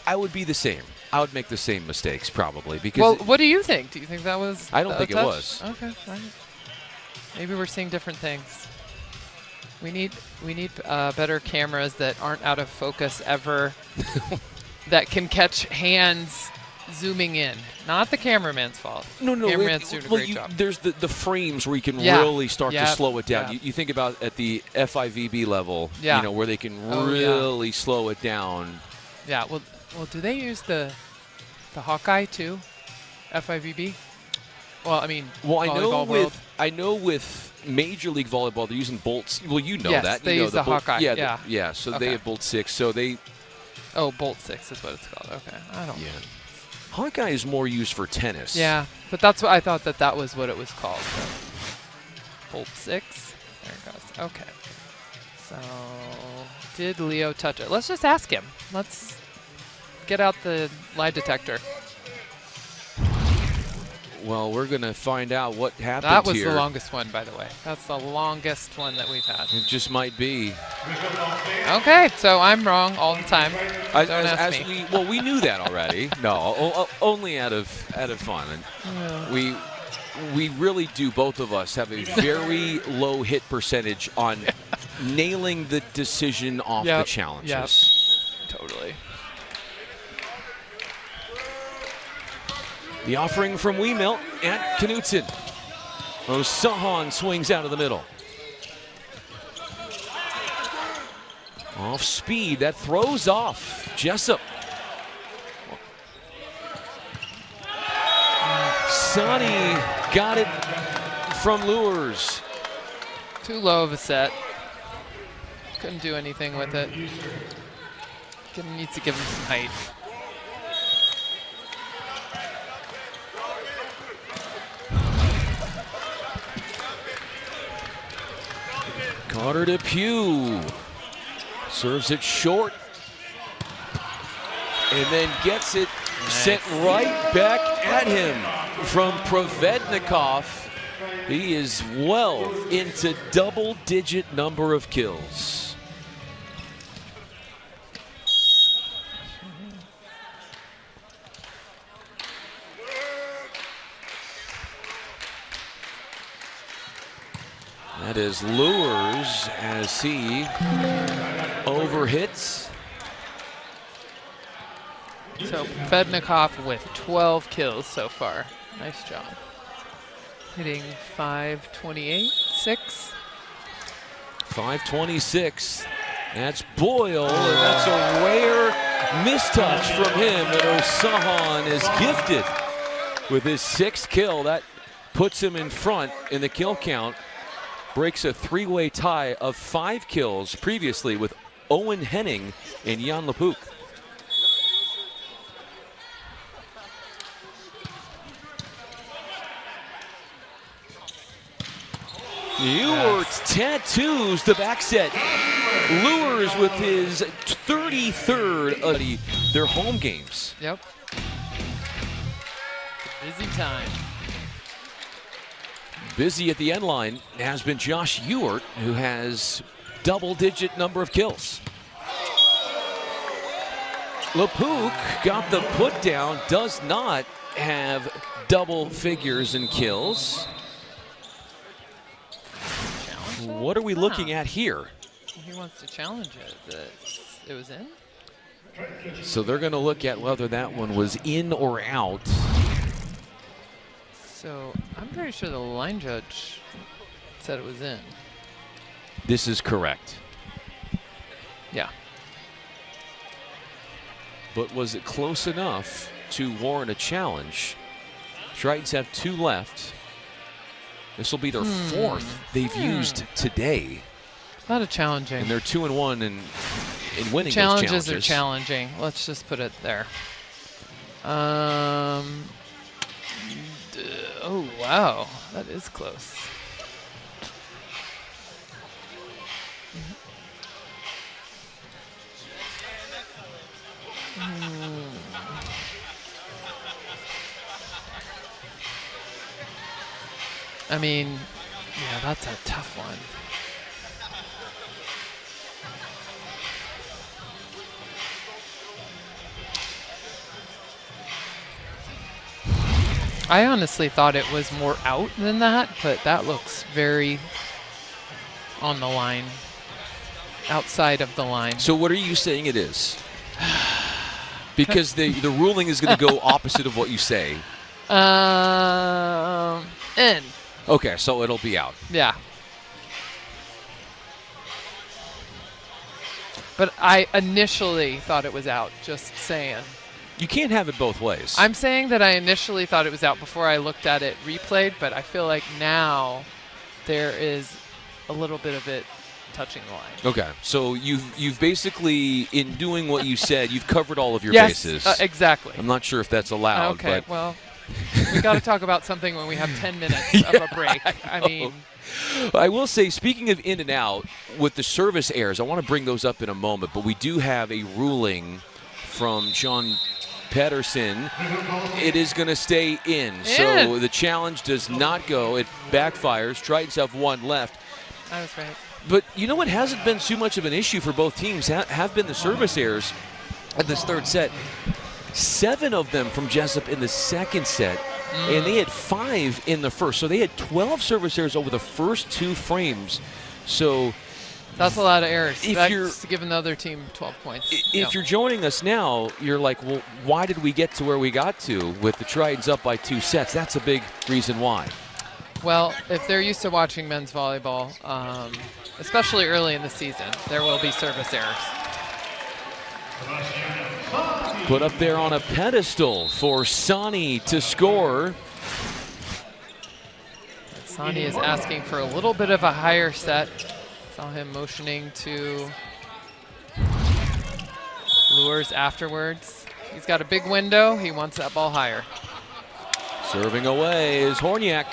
I would be the same. I would make the same mistakes probably because. Well, what do you think? Do you think that was? I don't think it was. Okay. All right. Maybe we're seeing different things. We need better cameras that aren't out of focus ever, that can catch hands zooming in. Not the cameraman's fault. No. Cameraman's doing a great job. There's the frames where you can really start to slow it down. Yeah. You think about at the FIVB level, yeah. you know, where they can really slow it down. Yeah. Well, do they use the Hawkeye too? FIVB? Well, I mean, I know with Major League Volleyball, they're using Bolt. Well, you know yes, that. They use the Hawkeye. Yeah. So they have Bolt 6. So they. Oh, Bolt 6 is what it's called. Okay, I don't. Yeah. Hawkeye is more used for tennis. Yeah, but that's what I thought that was what it was called. So. Bolt 6. There it goes. Okay. So, did Leo touch it? Let's just ask him. Let's get out the lie detector. Well, we're going to find out what happened here. That was here. the longest one, by the way. That's the longest one that we've had. It just might be. Okay, so I'm wrong all the time. Don't ask me. Well, we knew that already. No, only out of fun. And we really do, both of us, have a very low hit percentage on nailing the decision off the challenges. Yep. Totally. The offering from Wemelt at Knutson. Osahan swings out of the middle. Off speed, that throws off Jessup. Sonny got it from Lures. Too low of a set. Couldn't do anything with it. Needs to give him some height. Carter Depew serves it short and then gets it sent right back at him from Provednikov. He is well into double-digit number of kills. That is Lures as he overhits. So Provednikov with 12 kills so far. Nice job. Hitting 528, 6. 526. That's Boyle, and that's a rare mistouch from him. And Osahan is gifted with his 6th kill. That puts him in front in the kill count. Breaks a 3-way tie of 5 kills previously with Owen Henning and Jan Lepuc. Ewart tattoos the back set. Lures with his 33rd of their home games. Yep. Busy time. Busy at the end line has been Josh Ewart, who has double-digit number of kills. Lepuc got the put down, does not have double figures in kills. What are we looking at here? He wants to challenge it. It was in? So they're going to look at whether that one was in or out. So I'm pretty sure the line judge said it was in. This is correct. Yeah. But was it close enough to warrant a challenge? Tritons have 2 left. This will be their 4th they've used today. A lot of challenging. And they're 2-1 in winning those challenges. challenges. Are challenging. Let's just put it there. Oh, wow. That is close. I mean, yeah, that's a tough one. I honestly thought it was more out than that, but that looks very on the line, outside of the line. So what are you saying it is? Because the ruling is going to go opposite of what you say. In. Okay, so it'll be out. Yeah. But I initially thought it was out, just saying. You can't have it both ways. I'm saying that I initially thought it was out before I looked at it replayed, but I feel like now there is a little bit of it touching the line. Okay, so you've basically, in doing what you said, you've covered all of your yes, bases. Exactly. I'm not sure if that's allowed. Okay, but well, we got to talk about something when we have 10 minutes of a break. I mean, I will say, speaking of in and out, with the service errors, I want to bring those up in a moment, but we do have a ruling from John Pedersen. It is going to stay in. So the challenge does not go. It backfires. Tritons have 1 left. I was right. But you know what hasn't been too much of an issue for both teams have been the service errors at this 3rd set. 7 of them from Jessup in the 2nd set, and they had 5 in the 1st. So they had 12 service errors over the first 2 frames. So that's a lot of errors. That's giving the other team 12 points. If you're joining us now, you're like, well, why did we get to where we got to with the Tritons up by 2 sets? That's a big reason why. Well, if they're used to watching men's volleyball, especially early in the season, there will be service errors. Put up there on a pedestal for Sani to score. Sani is asking for a little bit of a higher set. Saw him motioning to Lures afterwards. He's got a big window. He wants that ball higher. Serving away is Horniak.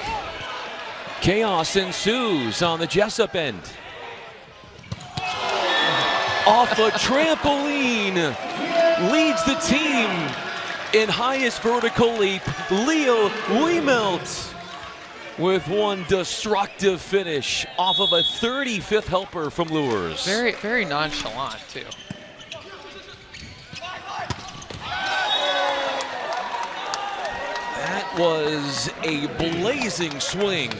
Chaos ensues on the Jessup end. Off a trampoline. Leads the team in highest vertical leap. Leo Wiemelt with 1 destructive finish off of a 35th helper from Lures. Very, very nonchalant, too. That was a blazing swing.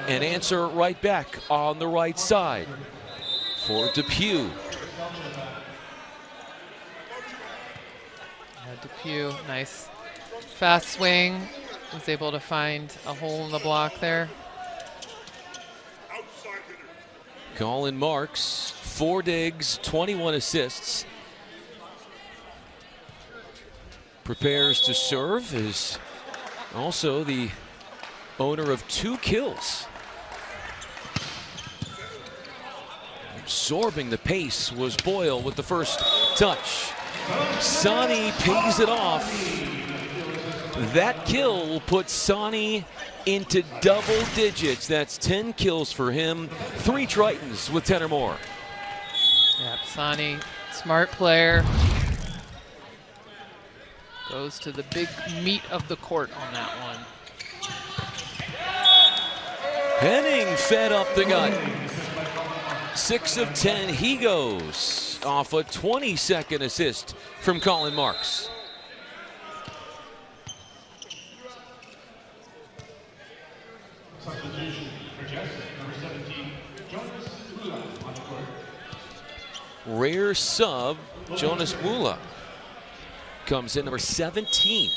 And answer right back on the right side for Depew. Depew, nice fast swing. Was able to find a hole in the block there. Colin Marks, 4 digs, 21 assists. Prepares to serve, is also the owner of 2 kills. absorbing the pace was Boyle with the first touch. Sani pays it off. That kill will put Sani into double digits. That's 10 kills for him. 3 Tritons with 10 or more. Yep, Sani, smart player. Goes to the big meat of the court on that one. Henning fed up the gut. 6 of 10, he goes off a 20-second assist from Colin Marks. Substitution for Jessup, number 17, Jonas Mula on the court. Rare sub, Jonas Mula comes in, number 17,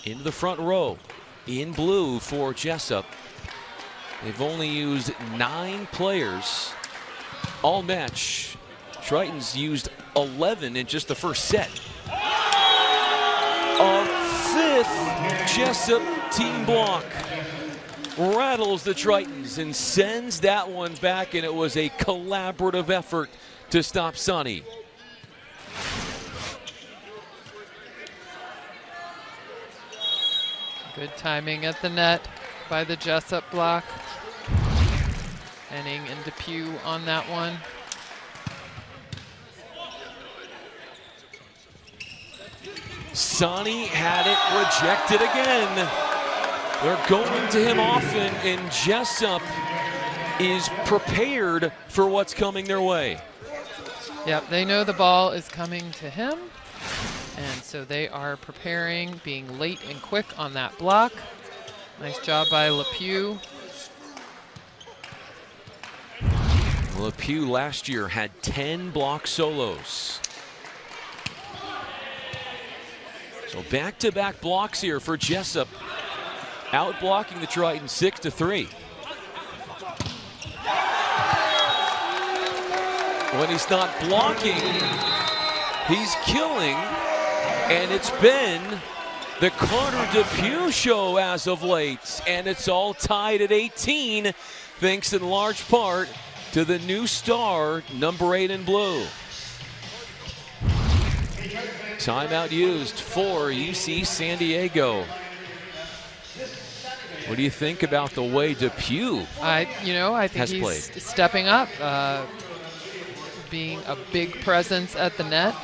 into the front row in blue for Jessup. They've only used 9 players all match. Tritons used 11 in just the first set. A 5th Jessup team block rattles the Tritons and sends that one back, and it was a collaborative effort to stop Sani. Good timing at the net by the Jessup block. Henning and Depew on that one. Sani had it rejected again. They're going to him often, and Jessup is prepared for what's coming their way. Yep, they know the ball is coming to him, and so they are preparing, being late and quick on that block. Nice job by Lepew. Lepew last year had 10 block solos. So back-to-back blocks here for Jessup, out-blocking the Tritons 6-3. When he's not blocking, he's killing, and it's been the Connor Depew show as of late, and it's all tied at 18, thanks in large part to the new star, number 8 in blue. Timeout used for UC San Diego. What do you think about the way Depew I think he's played? Stepping up, being a big presence at the net.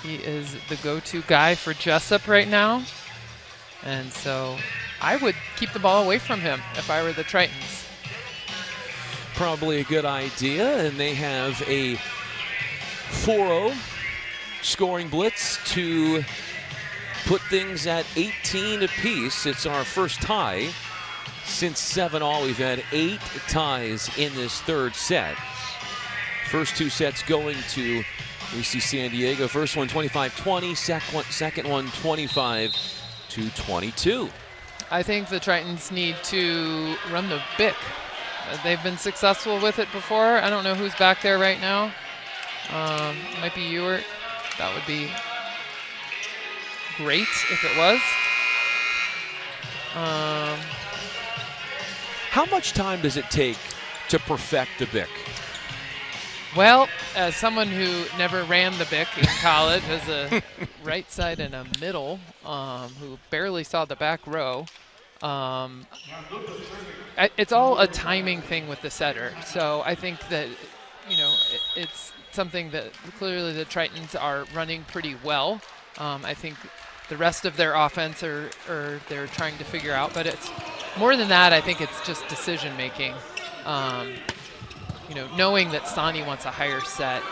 He is the go-to guy for Jessup right now. And so I would keep the ball away from him if I were the Tritons. Probably a good idea, and they have a 4-0 scoring blitz to put things at 18 apiece. It's our first tie since 7-all. We've had 8 ties in this third set. First 2 sets going to UC San Diego. First one 25-20, second one 25-22. I think the Tritons need to run the BIC. They've been successful with it before. I don't know who's back there right now. Might be Ewert. That would be great if it was. How much time does it take to perfect the BIC? Well, as someone who never ran the BIC in college, as a right side and a middle, who barely saw the back row, it's all a timing thing with the setter. So I think that, it's something that clearly the Tritons are running pretty well. I think the rest of their offense they're trying to figure out, but it's more than that. I think it's just decision making. Knowing that Sani wants a higher set,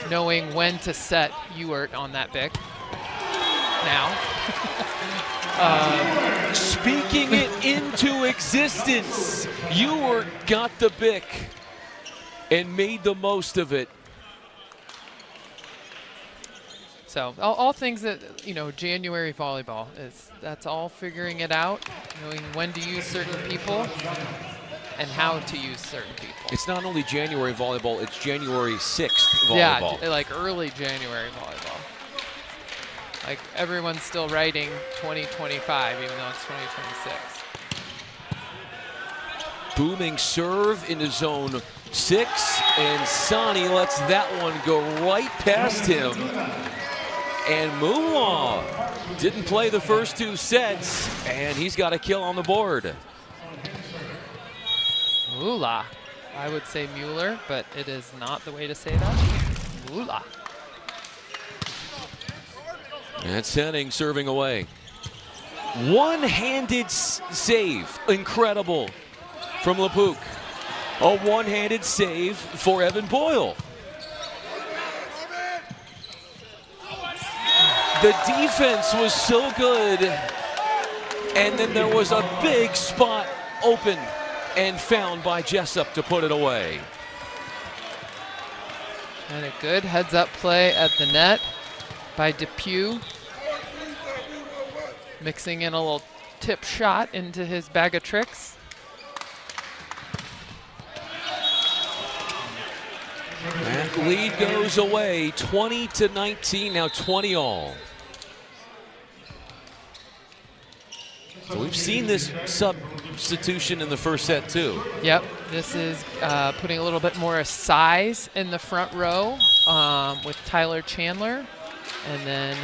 knowing when to set Ewert on that BIC now. Speaking it into existence, Ewert got the BIC and made the most of it. So all things that, January volleyball that's all figuring it out, knowing when to use certain people and how to use certain people. It's not only January volleyball, it's January 6th volleyball. Yeah, like early January volleyball. Like everyone's still writing 2025, even though it's 2026. Booming serve into zone 6, and Sani lets that one go right past him. And Moolah didn't play the first 2 sets, and he's got a kill on the board. Moolah. I would say Mueller, but it is not the way to say that. Moolah. And Senning serving away. One-handed save, incredible from Lepuc. A one-handed save for Evan Boyle. The defense was so good, and then there was a big spot open and found by Jessup to put it away. And a good heads-up play at the net by Depew. Mixing in a little tip shot into his bag of tricks. That lead goes away, 20-19, now 20 all. So we've seen this substitution in the first set too. Yep, this is putting a little bit more size in the front row with Tyler Chandler, and then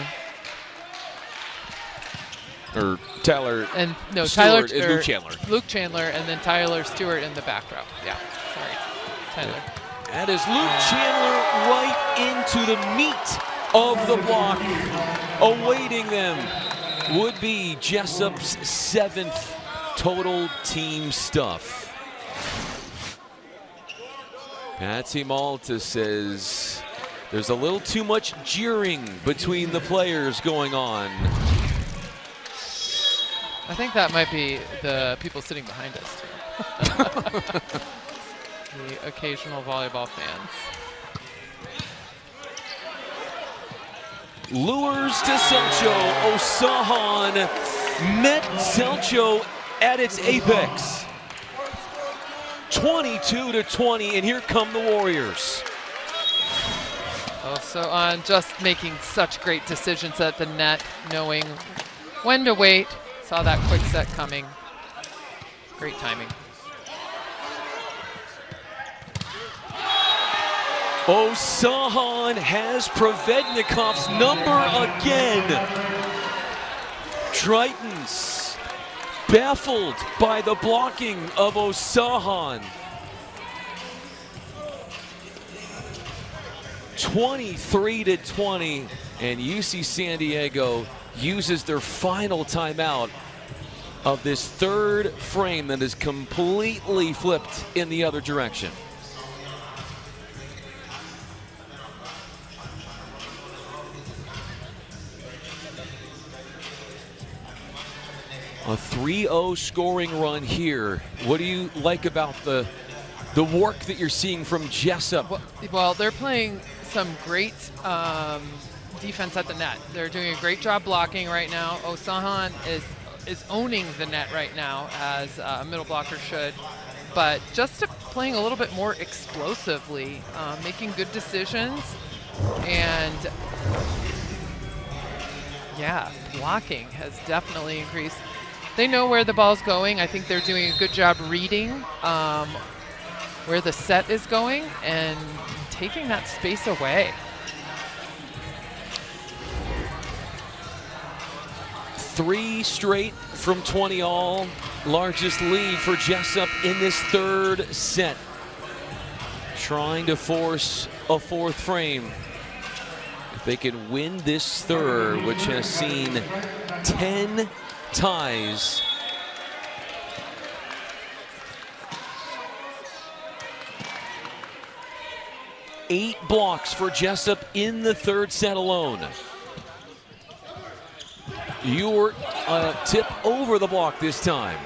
Tyler Stewart is Luke Chandler. Luke Chandler, and then Tyler Stewart in the back row. Yeah, sorry, Tyler. That is Luke Chandler right into the meat of the block. Awaiting them would be Jessup's 7th total team stuff. Patsy Malta says there's a little too much jeering between the players going on. I think that might be the people sitting behind us too. The occasional volleyball fans. Lures to Selcho. Osahan met Selcho at its apex. 22-20, and here come the Warriors. Osahan just making such great decisions at the net, knowing when to wait. Saw that quick set coming. Great timing. Osahan has Provednikov's number again. Tritons baffled by the blocking of Osahan. 23-20, and UC San Diego uses their final timeout of this third frame that is completely flipped in the other direction. A 3-0 scoring run here. What do you like about the work that you're seeing from Jessup? Well, they're playing some great defense at the net. They're doing a great job blocking right now. Osahan is owning the net right now, as a middle blocker should. But just playing a little bit more explosively, making good decisions, and yeah, blocking has definitely increased. They know where the ball's going. I think they're doing a good job reading where the set is going and taking that space away. 3 straight from 20 all. Largest lead for Jessup in this third set. Trying to force a 4th frame. If they can win this third, which has seen 10 ties. Eight blocks for Jessup in the third set alone. Ewart tip over the block this time.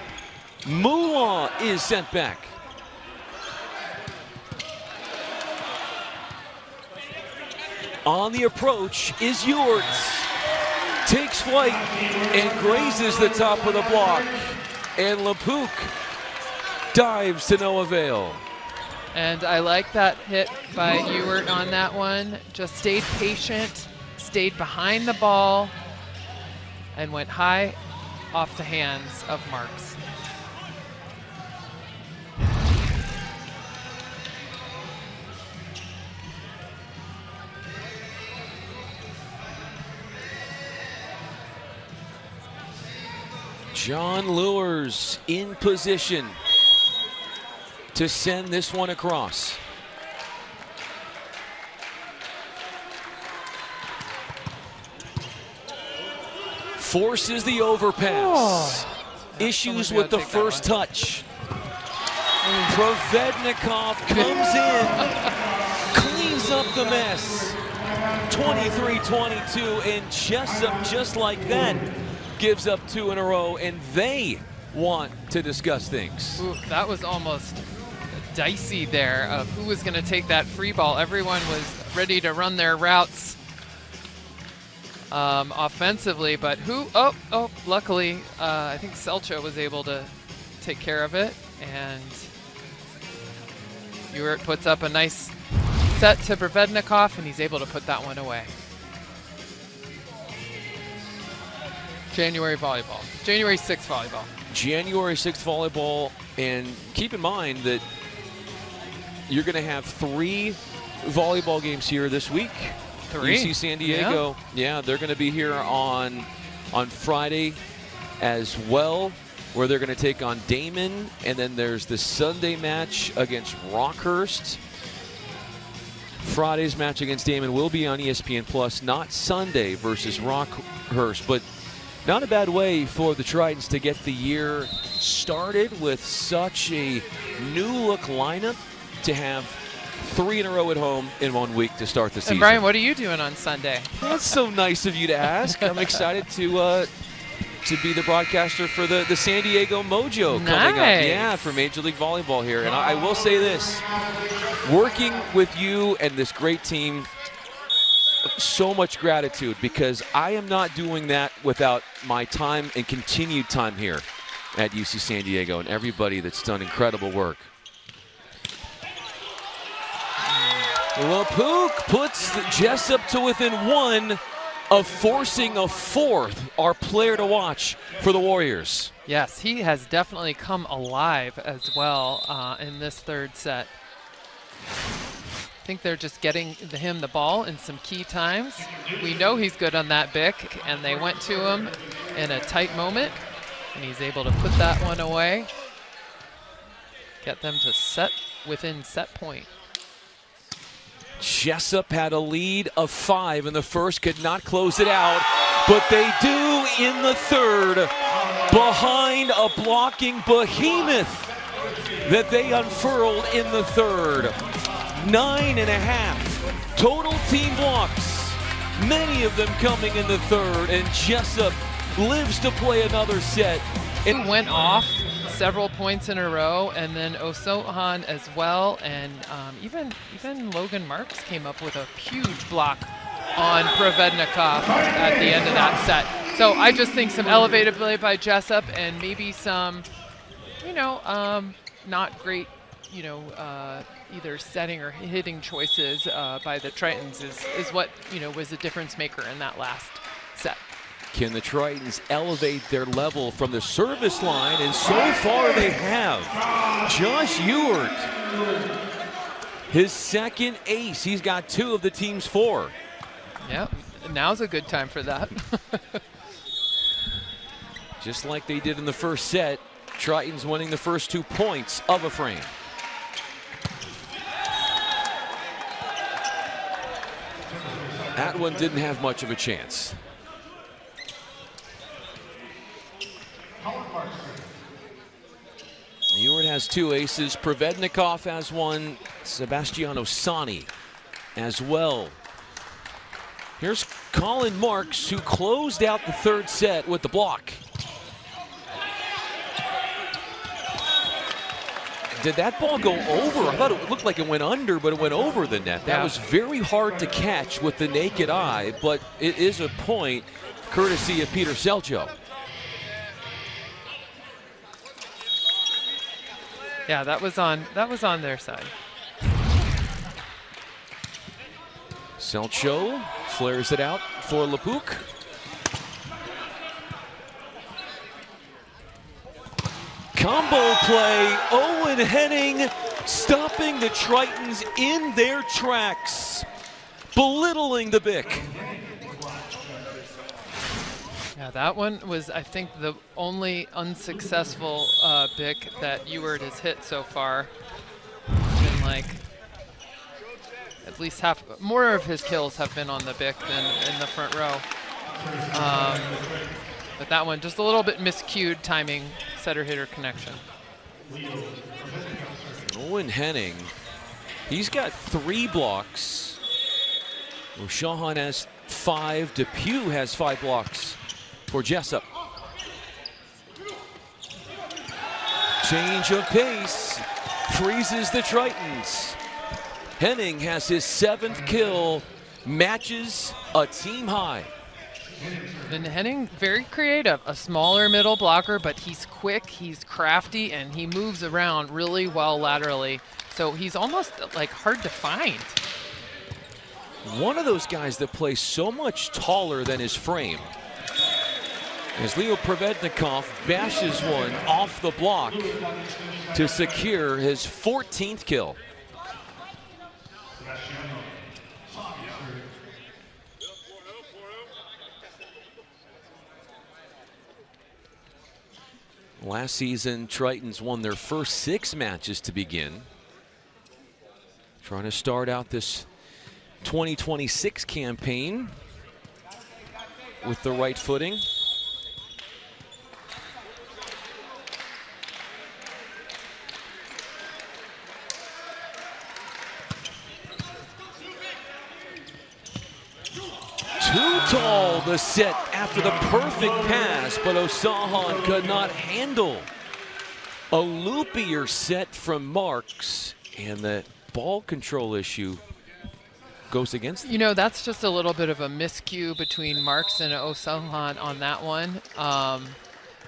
Moolah is sent back. On the approach is Ewart. Takes flight and grazes the top of the block. And Lepuc dives to no avail. And I like that hit by Ewart on that one. Just stayed patient, stayed behind the ball, and went high off the hands of Marks. John Lures in position to send this one across. Forces the overpass. Issues with the first touch. Provednikov comes in, cleans up the mess. 23-22, and Jessup, just like that, gives up 2 in a row, and they want to discuss things. Ooh, that was almost dicey there of who was going to take that free ball. Everyone was ready to run their routes offensively, but who? Oh, luckily, I think Selcho was able to take care of it, and Ewert puts up a nice set to Provednikov, and he's able to put that one away. January 6th volleyball. January 6th volleyball, and keep in mind that you're going to have 3 volleyball games here this week. 3? UC San Diego, yeah, they're going to be here on Friday as well, where they're going to take on Damon, and then there's the Sunday match against Rockhurst. Friday's match against Damon will be on ESPN Plus, not Sunday versus Rockhurst, but not a bad way for the Tritons to get the year started with such a new-look lineup, to have 3 in a row at home in 1 week to start the season. And Brian, what are you doing on Sunday? That's so nice of you to ask. I'm excited to be the broadcaster for the San Diego Mojo coming up. Yeah, for Major League Volleyball here. And I will say this, working with you and this great team, so much gratitude, because I am not doing that without my time and continued time here at UC San Diego, and everybody that's done incredible work. Lepuc puts Jessup to within 1 of forcing a 4th, our player to watch for the Warriors. Yes, he has definitely come alive as well in this 3rd set. I think they're just getting him the ball in some key times. We know he's good on that Bic, and they went to him in a tight moment, and he's able to put that one away. Get them to set within set point. Jessup had a lead of 5 in the first, could not close it out, but they do in the 3rd, behind a blocking behemoth that they unfurled in the 3rd. 9.5 total team blocks, many of them coming in the 3rd, and Jessup lives to play another set. It went off several points in a row, and then Osohan as well, and even Logan Marks came up with a huge block on Provednikov at the end of that set. So I just think some elevated play by Jessup, and maybe some, not great, either setting or hitting choices by the Tritons is what, was a difference maker in that last set. Can the Tritons elevate their level from the service line? And so far they have. Josh Ewert, his 2nd ace. He's got 2 of the team's 4. Yep, now's a good time for that. Just like they did in the first set, Tritons winning the first 2 points of a frame. That one didn't have much of a chance. Ewert has 2 aces. Provednikov has 1. Sebastiano Sani as well. Here's Colin Marks, who closed out the 3rd set with the block. Did that ball go over? I thought it looked like it went under, but it went over the net. That was very hard to catch with the naked eye, but it is a point courtesy of Peter Selcho. Yeah, that was on their side. Selcho flares it out for Lepuc. Combo play, Owen Henning stopping the Tritons in their tracks, belittling the Bic. Yeah, Yeah, that one was, I think, the only unsuccessful BIC that Ewert has hit so far. It's been like at least more of his kills have been on the BIC than in the front row. But that one just a little bit miscued timing, setter-hitter connection. Owen Henning, he's got 3 blocks. O'Shaughnessy has 5. Depew has 5 blocks for Jessup. Change of pace freezes the Tritons. Henning has his 7th kill, matches a team high. And Henning, very creative, a smaller middle blocker, but he's quick, he's crafty, and he moves around really well laterally. So he's almost like hard to find. One of those guys that plays so much taller than his frame. As Leo Provednikov bashes one off the block to secure his 14th kill. Last season, Tritons won their first 6 matches to begin. Trying to start out this 2026 campaign with the right footing. Too tall the set after the perfect pass, but Osahan could not handle a loopier set from Marks, and the ball control issue goes against them. You know, that's just a little bit of a miscue between Marks and Osahan on that one.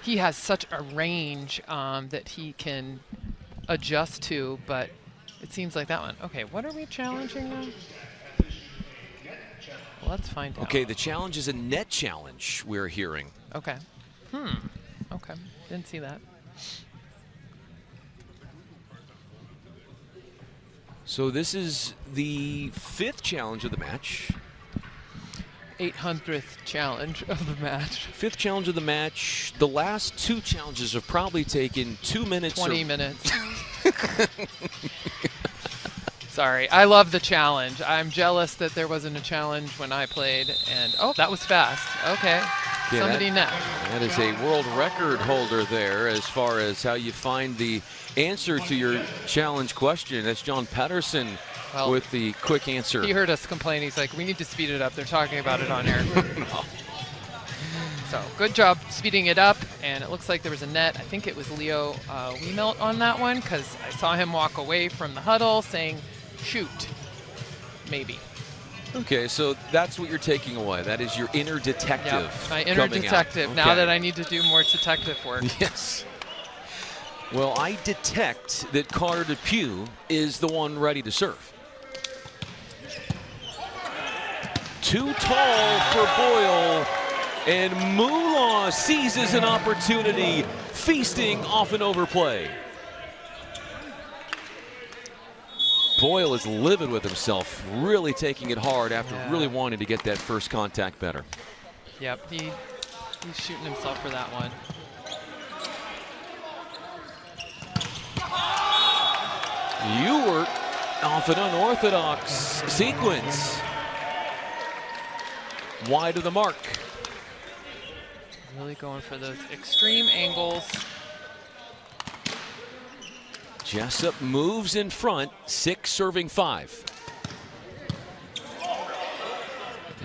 He has such a range that he can adjust to, but it seems like that one. Okay, what are we challenging now? Well, let's find out. Okay, the challenge is a net challenge, we're hearing. Okay. Okay, didn't see that. So this is the 5th challenge of the match. 800th challenge of the match. 5th challenge of the match. The last 2 challenges have probably taken 2 minutes. 20 minutes. Sorry, I love the challenge. I'm jealous that there wasn't a challenge when I played, and oh, that was fast. Okay, yeah, somebody net. That is a world record holder there as far as how you find the answer to your challenge question. That's John Patterson with the quick answer. He heard us complain. He's like, we need to speed it up. They're talking about it on air. No. So good job speeding it up, and it looks like there was a net. I think it was Leo Wiemelt on that one, because I saw him walk away from the huddle saying, shoot, maybe. Okay, so that's what you're taking away. That is your inner detective. Yep, my inner detective, now that I need to do more detective work. Yes. Well, I detect that Carter Depew is the one ready to serve. Too tall for Boyle, and Moolah seizes an opportunity, feasting off an overplay. Boyle is livid with himself, really taking it hard after really wanting to get that first contact better. Yep, he's shooting himself for that one. Ewert off an unorthodox sequence. Wide of the mark. Really going for those extreme angles. Jessup moves in front, 6 serving 5.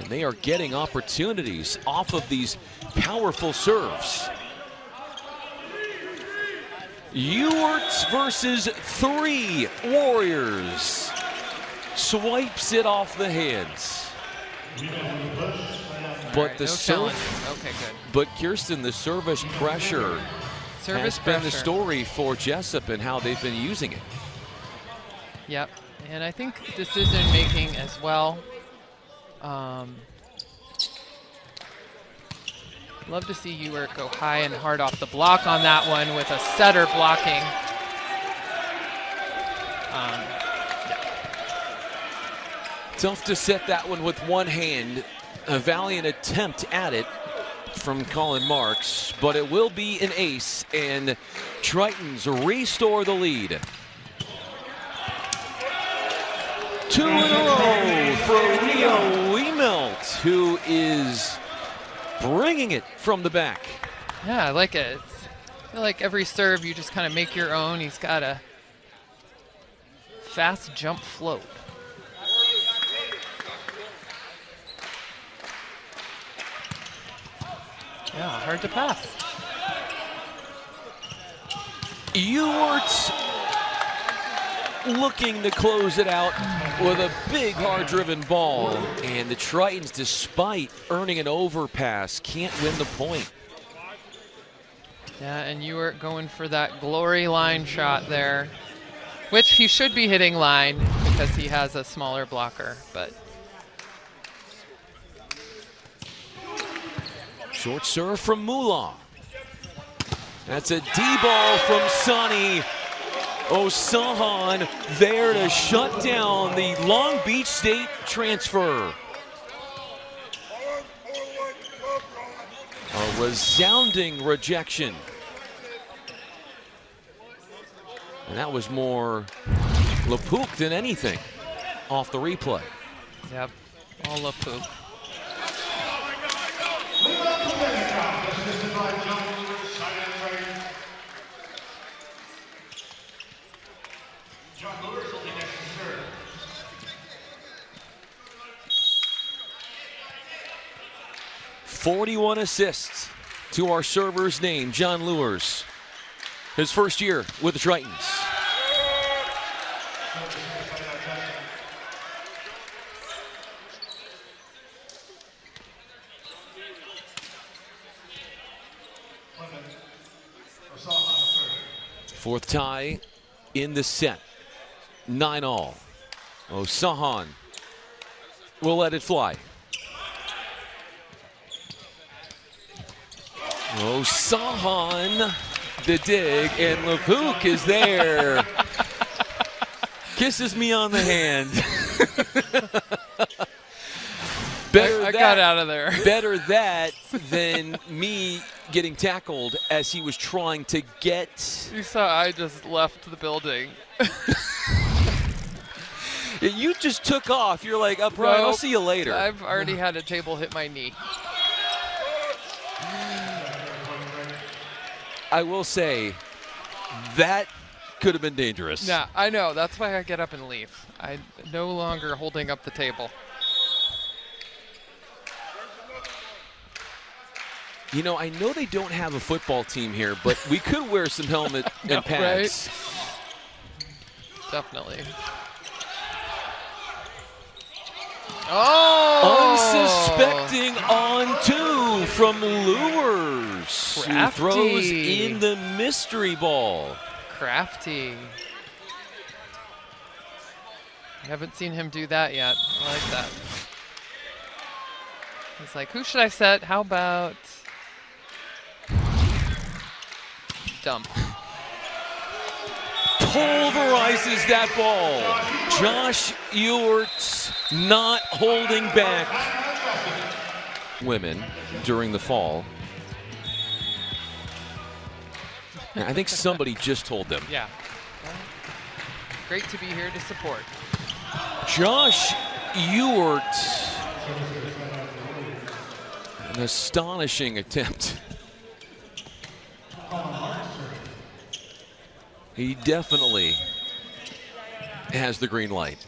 And they are getting opportunities off of these powerful serves. Ewert versus 3 Warriors. Swipes it off the heads. But the challenge. Okay, good. But Kirsten, the service pressure has been the story for Jessup and how they've been using it. Yep, and I think decision making as well. Love to see Ewert go high and hard off the block on that one with a setter blocking. Tough to set that one with one hand. A valiant attempt at it. from Colin Marks, but it will be an ace, and Tritons restore the lead. 2 in a row for Rio Wiemelt, who is bringing it from the back. Yeah, I like it. I feel like every serve you just kind of make your own. He's got a fast jump float. Yeah, hard to pass. Ewart looking to close it out with a big, hard-driven ball. And the Tritons, despite earning an overpass, can't win the point. Yeah, and you were going for that glory line shot there, which he should be hitting line because he has a smaller blocker, but. Short serve from Mullah. That's a D-ball from Sonny Osahan there to shut down the Long Beach State transfer. A resounding rejection. And that was more Lapook than anything off the replay. Yep, all Lapook. John Lewis will be next to serve. .41 assists to our server's name, John Lewis. His first year with the Tritons. Fourth tie in the set. 9-all. Osahan will let it fly. Osahan, the dig, and Lapook is there. Kisses me on the hand. I got out of there. Better that than me getting tackled as he was trying to get. You saw I just left the building. You just took off. You're like, up right, I'll see you later. I've already had a table hit my knee. I will say, that could have been dangerous. Yeah, I know. That's why I get up and leave. I'm no longer holding up the table. You know, I know they don't have a football team here, but we could wear some helmet and pads. Right? Definitely. Oh! Unsuspecting on 2 from Lures, who throws in the mystery ball. Crafty. I haven't seen him do that yet. I like that. He's like, who should I set? How about dump? Pulverizes that ball. Josh Ewart not holding back. Women during the fall. I think somebody just told them. Yeah. Well, great to be here to support. Josh Ewart. An astonishing attempt. He definitely has the green light.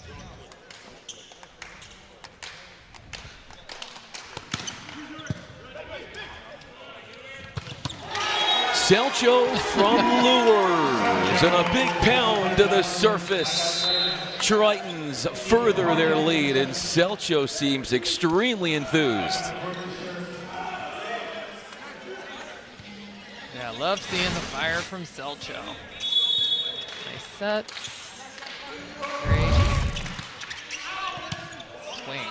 Selcho from Lures, and a big pound to the surface. Tritons further their lead, and Selcho seems extremely enthused. Yeah, love seeing the fire from Selcho. Nice set. Great. Swing.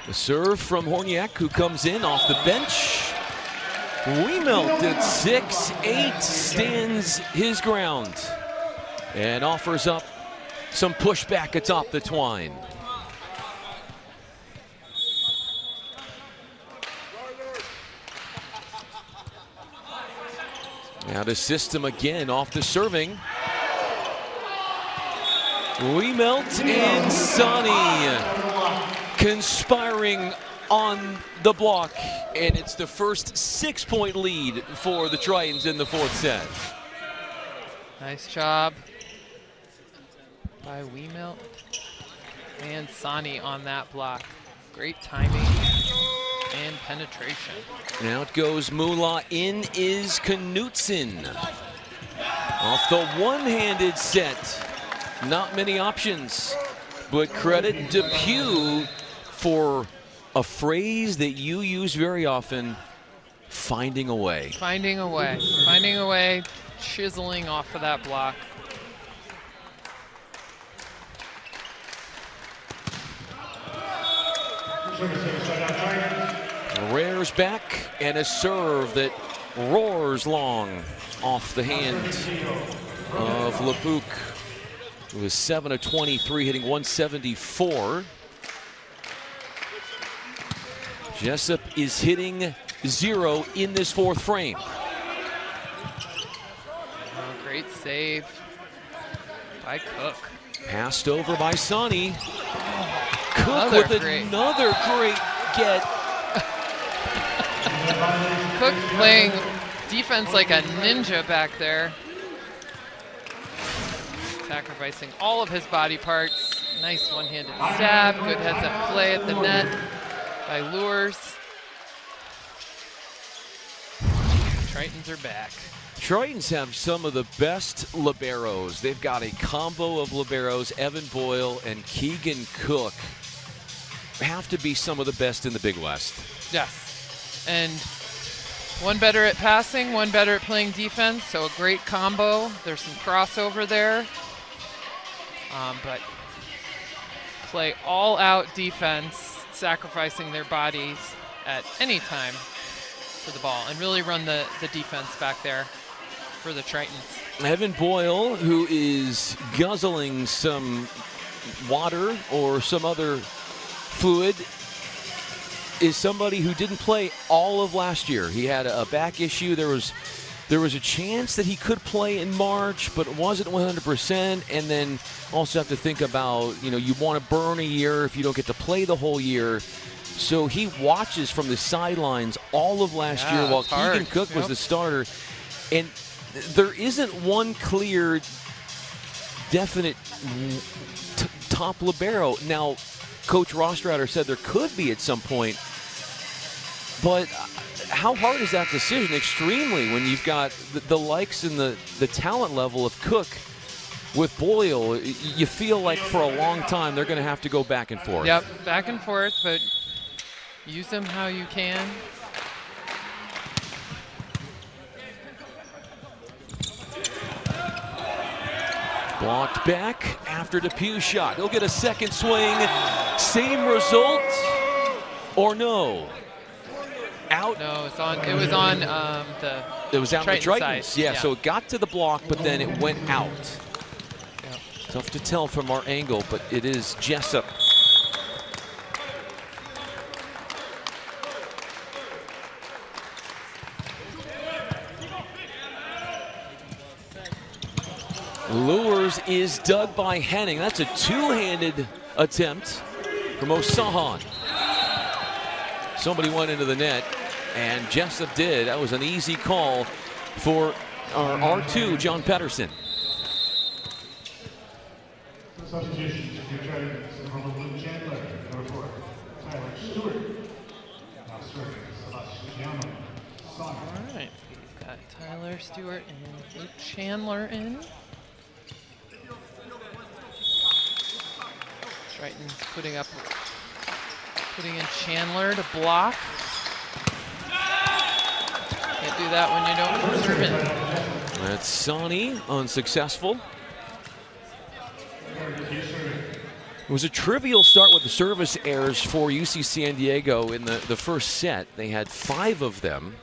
The serve from Horniak, who comes in off the bench. Wiemelt at 6'8", stands his ground and offers up some pushback atop the twine. Now to system again off the serving. Wemelt and Sonny conspiring on the block, and it's the first 6-point lead for the Tritons in the 4th set. Nice job by Wemelt and Sonny on that block. Great timing and penetration. Now it goes Mula, in is Knutson. Off the one-handed set. Not many options, but credit Depew for a phrase that you use very often, finding a way. Finding a way. Finding a way, chiseling off of that block. Rares back, and a serve that roars long off the hand of LeBouc. It was 7 of 23, hitting 174. Jessup is hitting 0 in this 4th frame. Oh, great save by Cook. Passed over by Sonny. Cook Another with another great get. Cook playing defense like a ninja back there. Sacrificing all of his body parts. Nice one-handed stab. Good heads-up play at the net by Lures. Tritons are back. Tritons have some of the best liberos. They've got a combo of liberos. Evan Boyle and Keegan Cook have to be some of the best in the Big West. Yes, and one better at passing, one better at playing defense, so a great combo. There's some crossover there, but play all-out defense, sacrificing their bodies at any time for the ball, and really run the defense back there for the Tritons. Evan Boyle, who is guzzling some water or some other fluid, is somebody who didn't play all of last year. He had a back issue. There was a chance that he could play in March, but it wasn't 100%. And then also have to think about, you want to burn a year if you don't get to play the whole year. So he watches from the sidelines all of last year while Keegan Cook was the starter. And there isn't one clear, definite top libero. Now, Coach Rostrader said there could be at some point, but how hard is that decision? Extremely, when you've got the likes and the talent level of Cook with Boyle. You feel like for a long time they're going to have to go back and forth. Yep, back and forth, but use them how you can. Blocked back after Depew's shot. He'll get a second swing. Same result, or no? Out. No, it was on the. It was out the Tritons. Tritons. Yeah, so it got to the block, but then it went out. Yep. Tough to tell from our angle, but it is Jessup. Lures is dug by Henning. That's a two-handed attempt from Osahan. Somebody went into the net, and Jessup did. That was an easy call for our R2, John Pedersen. Substitutions for Tritons, number 1 Chandler, number 4 Tyler Stewart. Now serving Sebastiano Sonny. All right, we've got Tyler Stewart and Luke Chandler in. Tritons putting in Chandler to block. Can't do that when you don't serve it. That's Sonny, unsuccessful. It was a trivial start with the service errors for UC San Diego in the first set. They had 5 of them.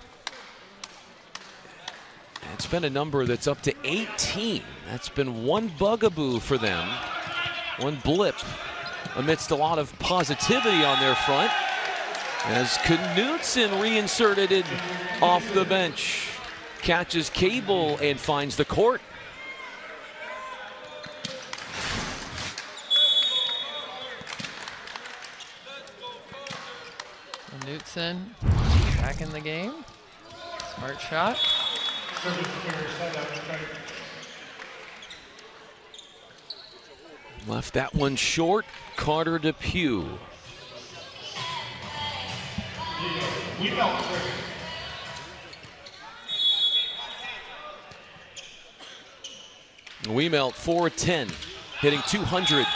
It's been a number that's up to 18. That's been one bugaboo for them, one blip amidst a lot of positivity on their front, as Knutson reinserted it off the bench. catches cable and finds the court. Knutson back in the game. Smart shot. Left that one short. Carter Depew. Wiemelt 4-10, hitting 200.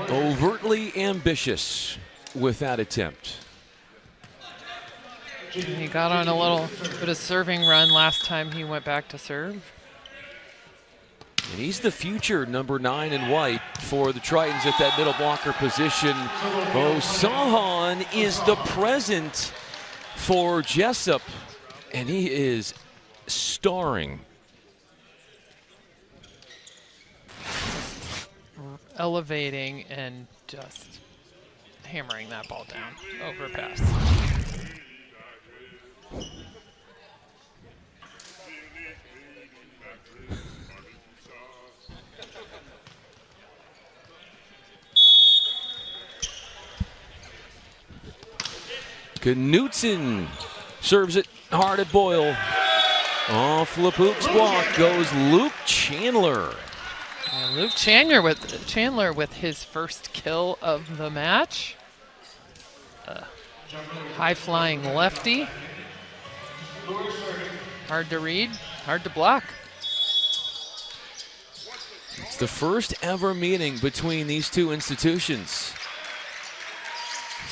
Overtly ambitious with that attempt. He got on a little bit of serving run last time he went back to serve. And he's the future number 9 in white for the Tritons at that middle blocker position. Sahan is the present for Jessup, and he is starring. Elevating and just hammering that ball down. Overpass. Knutson serves it hard at Boyle. Off Lepouk's block goes Luke Chandler. And Luke Chandler with his first kill of the match. High-flying lefty. Hard to read, hard to block. It's the first ever meeting between these two institutions.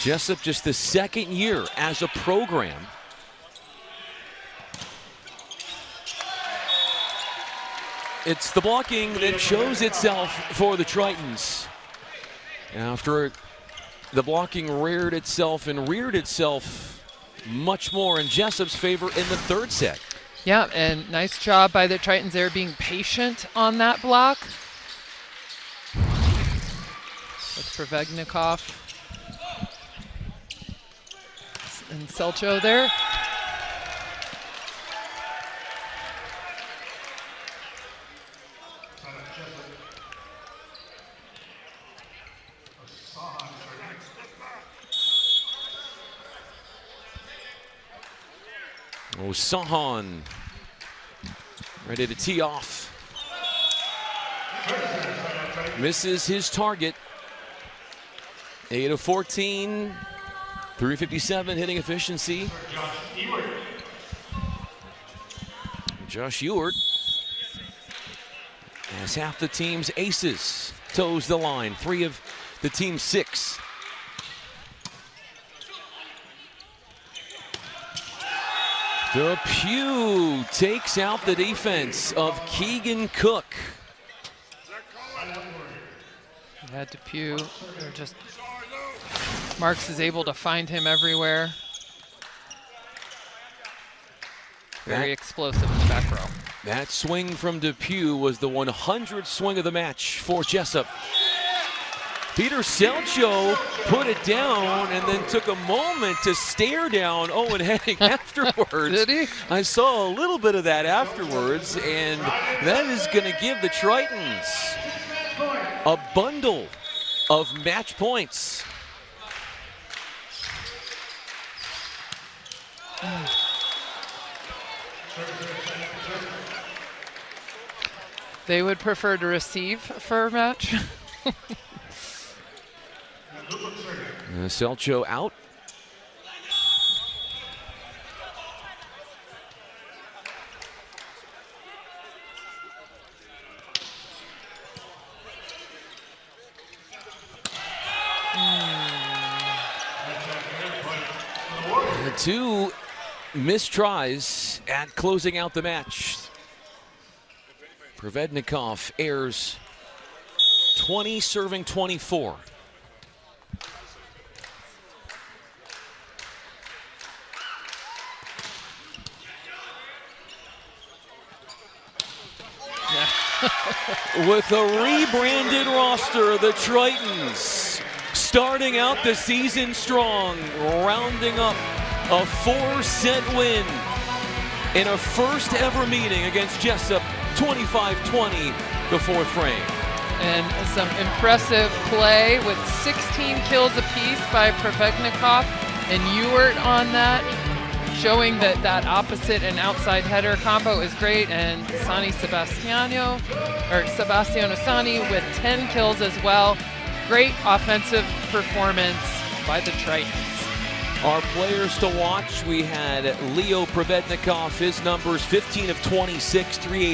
Jessup just the second year as a program. It's the blocking that shows itself for the Tritons. After the blocking reared itself much more in Jessup's favor in the third set. Yeah, and nice job by the Tritons there being patient on that block. With Prevegnikov and Selcho there. Sahan ready to tee off. Misses his target. 8 of 14, 357 hitting efficiency. Josh Ewart, as half the team's aces, toes the line. 3 of the team's 6. Depew takes out the defense of Keegan Cook. Yeah, Depew, just Marks is able to find him everywhere. Very explosive in the back row. That swing from Depew was the 100th swing of the match for Jessup. Peter Selcho put it down and then took a moment to stare down Owen Hennig afterwards. Did he? I saw a little bit of that afterwards, and that is going to give the Tritons a bundle of match points. They would prefer to receive for a match. Selcho out. The 2 missed tries at closing out the match. Prevegnikov airs 20, serving 24. With a rebranded roster, the Tritons starting out the season strong, rounding up A 4-set win in a first ever meeting against Jessup, 25-20, the fourth frame. And some impressive play with 16 kills apiece by Provednikov and Ewert on that, showing that that opposite and outside header combo is great. And Sebastiano Sani with 10 kills as well. Great offensive performance by the Tritons. Our players to watch, we had Leo Provednikov, his numbers 15 of 26, 380.